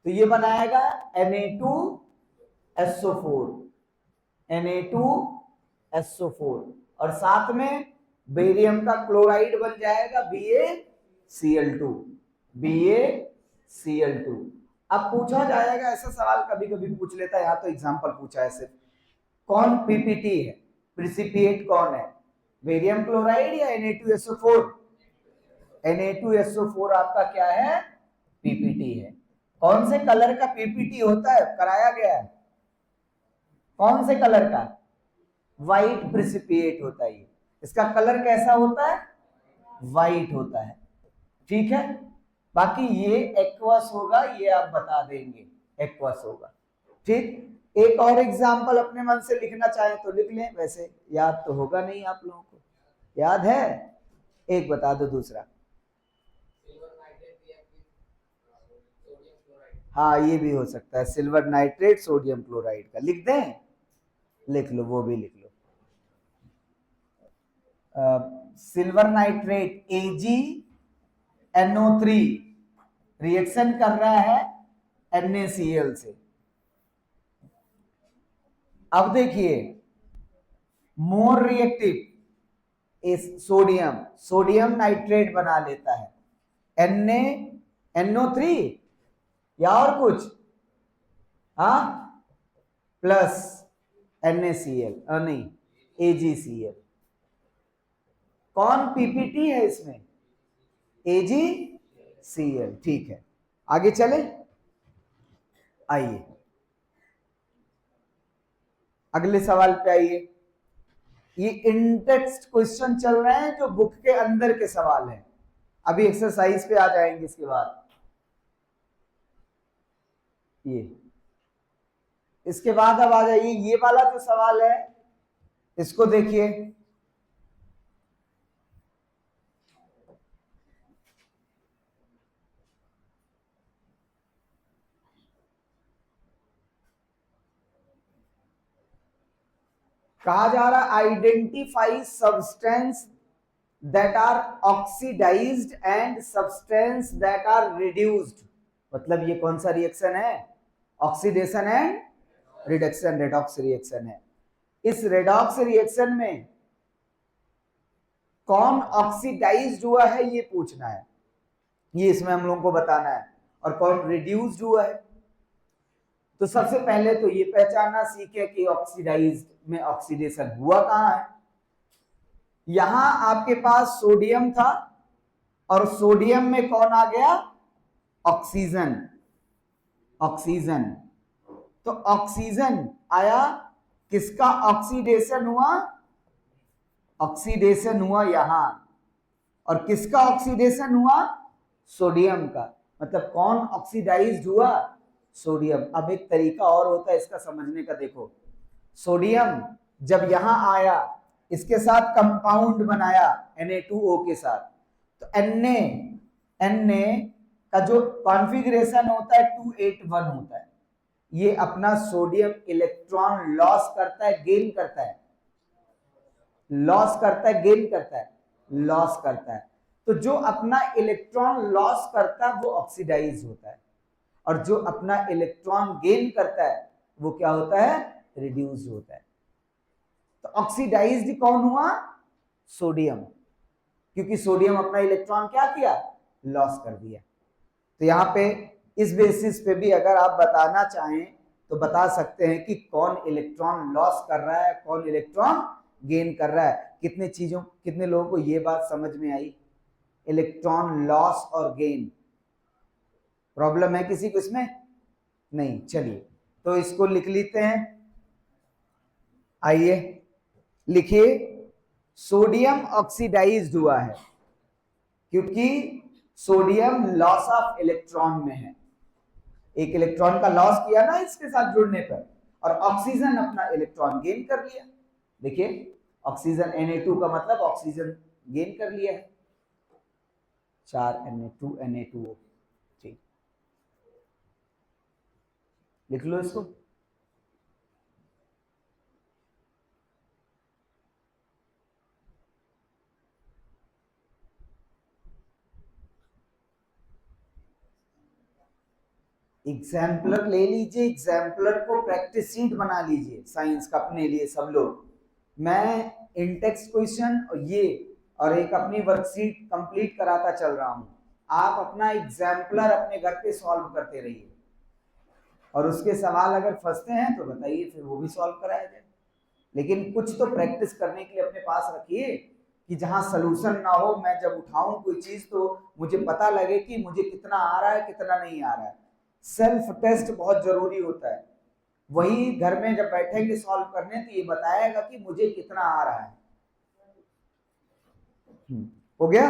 तो ये बनाएगा Na2SO4 और साथ में बेरियम का क्लोराइड बन जाएगा BaCl2। अब पूछा जाएगा ऐसा सवाल, कभी कभी पूछ लेता है, यहां तो एग्जांपल पूछा है सिर्फ, कौन PPT है, प्रिसिपिएट कौन है, बेरियम क्लोराइड या Na2SO4? Na2SO4 आपका क्या है, PPT है। कौन से कलर का PPT होता है, कराया गया है, कौन से कलर का, व्हाइट प्रिसिपिएट होता है। इसका कलर कैसा होता है, व्हाइट होता है, ठीक है। बाकी ये एक्वस होगा, ये आप बता देंगे, एक्वस होगा, ठीक। एक और एग्जांपल अपने मन से लिखना चाहे तो लिख लें, वैसे याद तो होगा नहीं आप लोगों को, याद है? एक बता दो दूसरा। हाँ ये भी हो सकता है, सिल्वर नाइट्रेट सोडियम क्लोराइड का, लिख दें? लिख लो, वो भी लिख लो। सिल्वर नाइट्रेट AgNO3 रिएक्शन कर रहा है NaCl से। अब देखिए मोर रिएक्टिव इस सोडियम नाइट्रेट बना लेता है NaNO3 या और कुछ, हाँ, प्लस NaCl, नहीं AgCl। कौन PPT है इसमें, AgCl, ठीक है। आगे चले, आइए अगले सवाल पे आइए। ये इन टेक्स्ट क्वेश्चन चल रहे हैं जो बुक के अंदर के सवाल हैं, अभी एक्सरसाइज पे आ जाएंगे इसके बाद। ये इसके बाद अब आ जाइए, ये वाला जो सवाल है इसको देखिए। कहा जा रहा identify substance that are oxidized and substance that are reduced. मतलब ये कौन सा रिएक्शन है, oxidation and reduction, redox reaction है। इस रेडॉक्स रिएक्शन में कौन ऑक्सीडाइज्ड हुआ है ये पूछना है, ये इसमें हम लोगों को बताना है, और कौन रिड्यूस्ड हुआ है। तो सबसे पहले तो ये पहचानना सीखे कि ऑक्सीडाइज्ड में ऑक्सीडेशन हुआ कहां है। यहां आपके पास सोडियम था और सोडियम में कौन आ गया, ऑक्सीजन। ऑक्सीजन, तो ऑक्सीजन आया, किसका ऑक्सीडेशन हुआ, ऑक्सीडेशन हुआ यहां, और किसका ऑक्सीडेशन हुआ, सोडियम का। मतलब कौन ऑक्सीडाइज्ड हुआ, सोडियम। अब एक तरीका और होता है इसका समझने का, देखो सोडियम जब यहां आया, इसके साथ कंपाउंड बनाया Na2O के साथ, तो Na का जो कॉन्फ़िगरेशन होता है 281 होता है। ये अपना सोडियम इलेक्ट्रॉन लॉस करता है, गेन करता है, लॉस करता है, गेन करता है, लॉस करता है। तो जो अपना इलेक्ट्रॉन लॉस करता है वो ऑक्सीडाइज होता है, और जो अपना इलेक्ट्रॉन गेन करता है वो क्या होता है, रिड्यूस्ड होता है। तो ऑक्सीडाइज्ड कौन हुआ, सोडियम, क्योंकि सोडियम अपना इलेक्ट्रॉन क्या किया, लॉस कर दिया। तो यहाँ पे इस बेसिस पे भी अगर आप बताना चाहें तो बता सकते हैं कि कौन इलेक्ट्रॉन लॉस कर रहा है, कौन इलेक्ट्रॉन गेन कर रहा है। कितने लोगों को ये बात समझ में आई, इलेक्ट्रॉन लॉस और गेन। प्रॉब्लम है किसी को इसमें? नहीं। चलिए तो इसको लिख लेते हैं। आइए लिखिए, सोडियम ऑक्सीडाइज्ड हुआ है क्योंकि सोडियम लॉस ऑफ इलेक्ट्रॉन में है, एक इलेक्ट्रॉन का लॉस किया ना इसके साथ जुड़ने पर, और ऑक्सीजन अपना इलेक्ट्रॉन गेन कर लिया। देखिए ऑक्सीजन Na2 का मतलब ऑक्सीजन गेन कर लिया है, 4 Na2 Na2O। ठीक, लिख लो इसको। एग्जाम्पलर ले लीजिए, एग्जाम्पलर को प्रैक्टिस शीट बना लीजिए साइंस का अपने लिए सब लोग। मैं इनटेक्स्ट क्वेश्चन और एक अपनी वर्कशीट कंप्लीट कराता चल रहा हूं, आप अपना एग्जाम्पलर अपने घर पे सॉल्व करते रहिए, और उसके सवाल अगर फंसते हैं तो बताइए, फिर वो भी सॉल्व कराया जाए। लेकिन कुछ तो प्रैक्टिस करने के लिए अपने पास रखिए कि जहां सलूशन ना हो, मैं जब उठाऊं कोई चीज तो मुझे पता लगे कि मुझे कितना आ रहा है कितना नहीं आ रहा है। सेल्फ टेस्ट बहुत जरूरी होता है, वही घर में जब बैठेंगे सॉल्व करने तो ये बताएगा कि मुझे कितना आ रहा है। हो गया।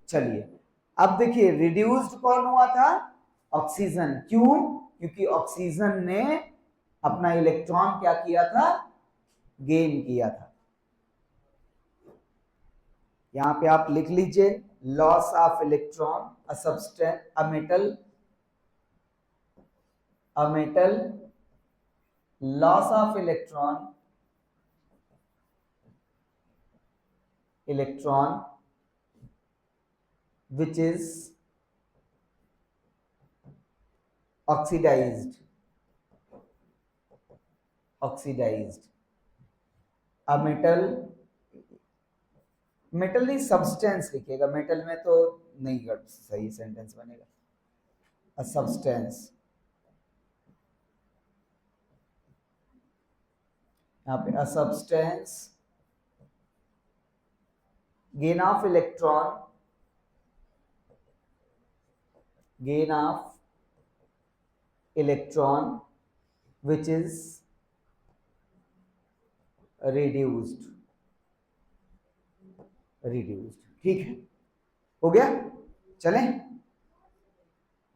चलिए अब देखिए, रिड्यूस्ड कौन हुआ था, ऑक्सीजन। क्यों? क्योंकि ऑक्सीजन ने अपना इलेक्ट्रॉन क्या किया था, गेन किया था। यहां पे आप लिख लीजिए, loss of electron, a metal loss of electron which is oxidized a metal नहीं, सब्सटेंस लिखिएगा, मेटल में तो नहीं सही सेंटेंस बनेगा। अ सब्सटेंस, यहाँ पे a substance gain of electron which is reduced। ठीक है, हो गया। चलें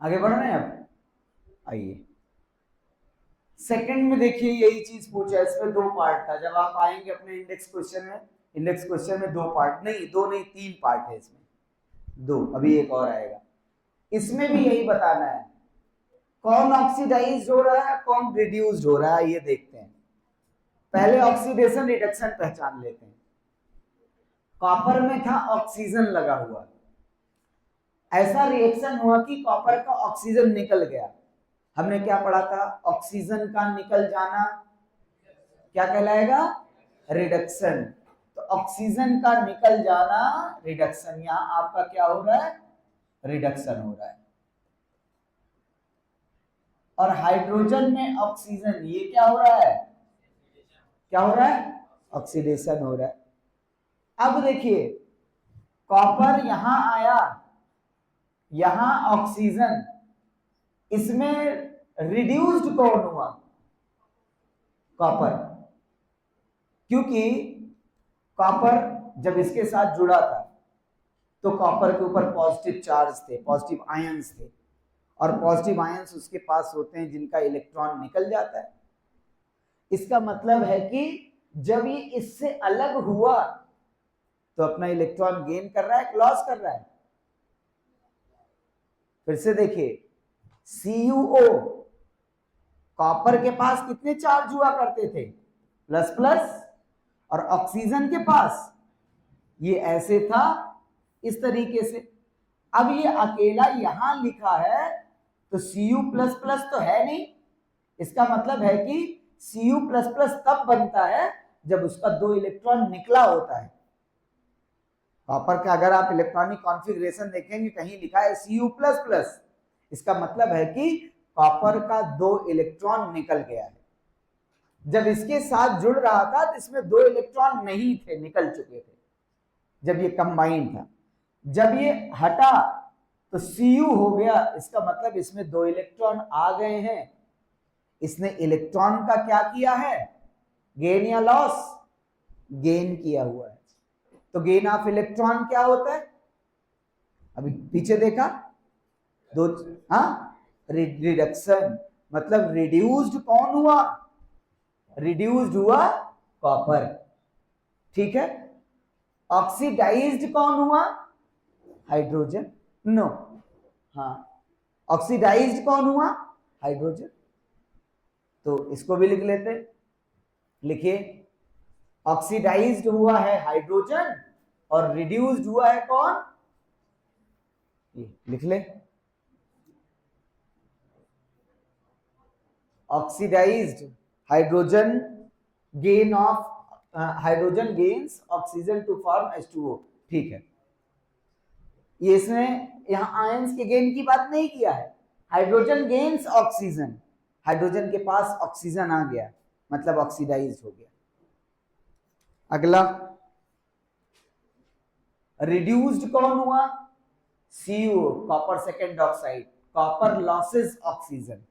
आगे बढ़ रहे हैं। अब आइए सेकंड में, देखिए यही चीज पूछा है, इसमें दो पार्ट था। जब आप आएंगे अपने इंडेक्स क्वेश्चन में दो पार्ट नहीं, तीन पार्ट है इसमें, दो, अभी एक और आएगा। इसमें भी यही बताना है कौन ऑक्सीडाइज हो रहा है कौन रिड्यूस्ड हो रहा है। ये देखते हैं, पहले ऑक्सीडेशन रिडक्शन पहचान लेते हैं। कॉपर में था ऑक्सीजन लगा हुआ, ऐसा रिएक्शन हुआ कि कॉपर का ऑक्सीजन निकल गया। हमने क्या पढ़ा था, ऑक्सीजन का निकल जाना क्या कहलाएगा, रिडक्शन। तो ऑक्सीजन का निकल जाना रिडक्शन, यहां आपका क्या हो रहा है, रिडक्शन हो रहा है। और हाइड्रोजन में ऑक्सीजन, ये क्या हो रहा है, ऑक्सीडेशन हो रहा है। अब देखिए कॉपर यहां आया, यहां ऑक्सीजन, इसमें रिड्यूस्ड कौन हुआ, कॉपर। क्योंकि कॉपर जब इसके साथ जुड़ा था तो कॉपर के ऊपर पॉजिटिव चार्ज थे, पॉजिटिव आयंस थे, और पॉजिटिव आयंस उसके पास होते हैं जिनका इलेक्ट्रॉन निकल जाता है। इसका मतलब है कि जब ये इससे अलग हुआ तो अपना इलेक्ट्रॉन गेन कर रहा है, लॉस कर रहा है। फिर से देखिए, CuO, कॉपर के पास कितने चार्ज हुआ करते थे, प्लस प्लस, और ऑक्सीजन के पास ये ऐसे था, इस तरीके से। अब ये अकेला यहां लिखा है तो Cu++ तो है नहीं, इसका मतलब है कि Cu++ तब बनता है जब उसका 2 इलेक्ट्रॉन निकला होता है। कॉपर का अगर आप इलेक्ट्रॉनिक कॉन्फ़िगरेशन देखेंगे कहीं लिखा है Cu++, इसका मतलब है कि कॉपर का 2 इलेक्ट्रॉन निकल गया है। जब इसके साथ जुड़ रहा था तो इसमें 2 इलेक्ट्रॉन नहीं थे, निकल चुके थे जब ये कंबाइन था। जब ये हटा तो Cu हो गया, इसका मतलब इसमें 2 इलेक्ट्रॉन आ गए हैं। इसने इलेक्ट्रॉन का क्या किया है, गेन या लॉस, गेन किया हुआ है। तो गेन ऑफ इलेक्ट्रॉन क्या होता है, अभी पीछे देखा दो, रिडक्शन, मतलब रिड्यूस्ड कौन हुआ, रिड्यूस्ड हुआ कॉपर, ठीक है। ऑक्सीडाइज्ड कौन हुआ, हाइड्रोजन, नो, हाँ, ऑक्सीडाइज्ड कौन हुआ, हाइड्रोजन। तो इसको भी लिख लेते, लिखिए ऑक्सीडाइज्ड हुआ है हाइड्रोजन और रिड्यूस्ड हुआ है कौन, ये लिख ले, oxidized hydrogen gain of hydrogen gains oxygen to form H2O, ठीक है। ये इसने यहां आयंस के गेन की बात नहीं किया है, हाइड्रोजन गेन्स ऑक्सीजन, हाइड्रोजन के पास ऑक्सीजन आ गया मतलब ऑक्सीडाइज्ड हो गया। अगला रिड्यूस्ड कौन हुआ, Cu, copper second oxide, copper losses oxygen.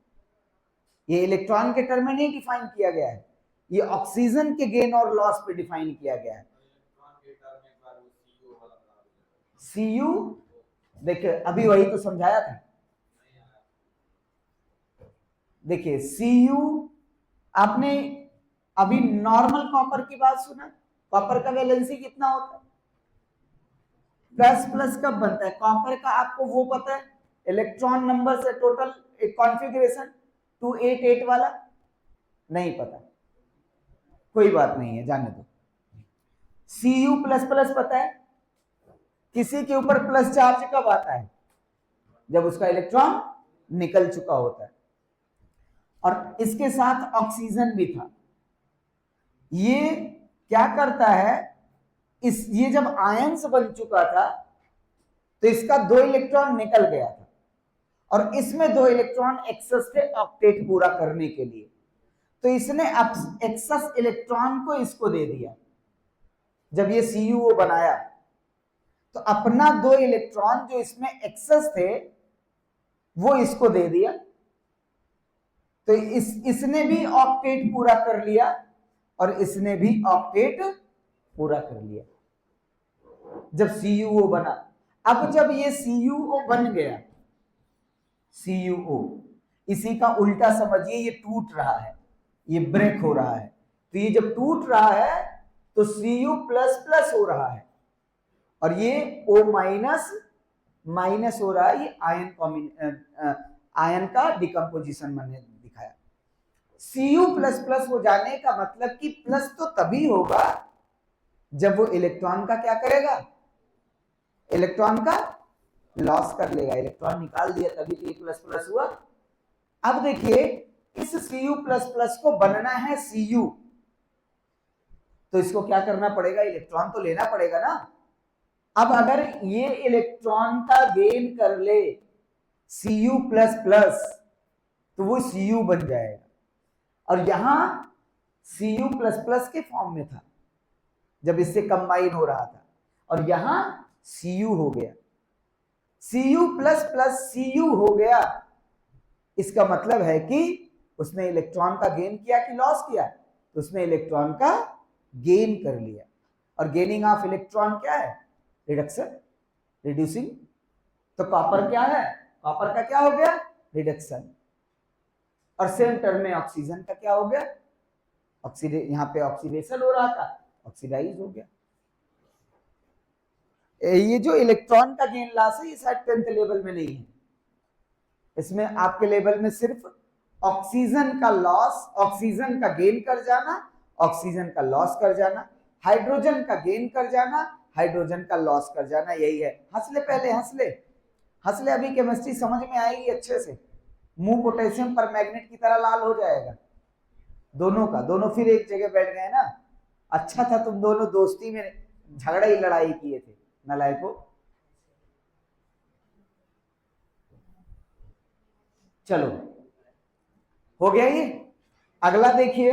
ये इलेक्ट्रॉन के टर्म में नहीं डिफाइन किया गया है, ये ऑक्सीजन के गेन और लॉस पे डिफाइन किया गया है। Cu देखिए अभी वही तो समझाया था, देखिए Cu आपने अभी नॉर्मल कॉपर की बात सुना, कॉपर का वैलेंसी कितना होता है, प्लस प्लस कब बनता है कॉपर का, आपको वो पता है, इलेक्ट्रॉन नंबर से टोटल एक कॉन्फ़िगरेशन 288 वाला, नहीं पता, कोई बात नहीं है, जाने दो। Cu++ पता है, किसी के ऊपर प्लस चार्ज कब आता है, जब उसका इलेक्ट्रॉन निकल चुका होता है। और इसके साथ ऑक्सीजन भी था। ये क्या करता है, इस ये जब आयंस बन चुका था तो इसका 2 इलेक्ट्रॉन निकल गया था और इसमें 2 इलेक्ट्रॉन एक्सेस थे ऑक्टेट पूरा करने के लिए, तो इसने एक्सेस इलेक्ट्रॉन को इसको दे दिया। जब ये CuO बनाया तो अपना 2 इलेक्ट्रॉन जो इसमें एक्सेस थे वो इसको दे दिया, तो इसने भी ऑक्टेट पूरा कर लिया और इसने भी ऑक्टेट पूरा कर लिया जब CuO बना। अब जब ये CuO बन गया, CuO इसी का उल्टा समझिए, ये टूट रहा है, ये ब्रेक हो रहा है, तो ये जब टूट रहा है तो Cu++ हो रहा है और ये O- माइनस हो रहा है, ये आयन का डिकम्पोजिशन मैंने दिखाया। Cu++ हो जाने का मतलब कि प्लस तो तभी होगा जब वो इलेक्ट्रॉन का क्या करेगा, इलेक्ट्रॉन का लॉस कर लेगा, इलेक्ट्रॉन निकाल दिया तभी तो प्लस हुआ। अब देखिए इस Cu++ को बनना है Cu, तो इसको क्या करना पड़ेगा, इलेक्ट्रॉन तो लेना पड़ेगा ना। अब अगर ये इलेक्ट्रॉन का गेन कर ले Cu++ तो वो Cu बन जाएगा, और यहां Cu++ के फॉर्म में था जब इससे कंबाइन हो रहा था, और यहां Cu हो गया, Cu++ हो गया, इसका मतलब है कि उसने इलेक्ट्रॉन का गेन किया कि लॉस किया, तो उसने इलेक्ट्रॉन का गेन कर लिया। और गेनिंग ऑफ इलेक्ट्रॉन क्या है, रिडक्शन, रिड्यूसिंग। तो कॉपर क्या है, कॉपर का क्या हो गया, रिडक्शन। और सेम टर्म में ऑक्सीजन का क्या हो गया, यहां पे ऑक्सीडेशन हो रहा था, ऑक्सीडाइज हो गया। ये जो इलेक्ट्रॉन का गेन लॉस है ये शायद 10th लेवल में नहीं है, इसमें आपके लेवल में सिर्फ ऑक्सीजन का लॉस, ऑक्सीजन का गेन कर जाना, ऑक्सीजन का लॉस कर जाना, हाइड्रोजन का गेन कर जाना, हाइड्रोजन का लॉस कर जाना, यही है। हंस ले पहले, हंस ले, हंस ले, अभी केमिस्ट्री समझ में आएगी अच्छे से। मुंह पोटेशियम पर मैग्नेट की तरह लाल हो जाएगा। दोनों का दोनों फिर एक जगह बैठ गए ना। अच्छा था तुम दोनों दोस्ती में झगड़ा ही लड़ाई किए थे नलायको। चलो हो गया ये। अगला देखिए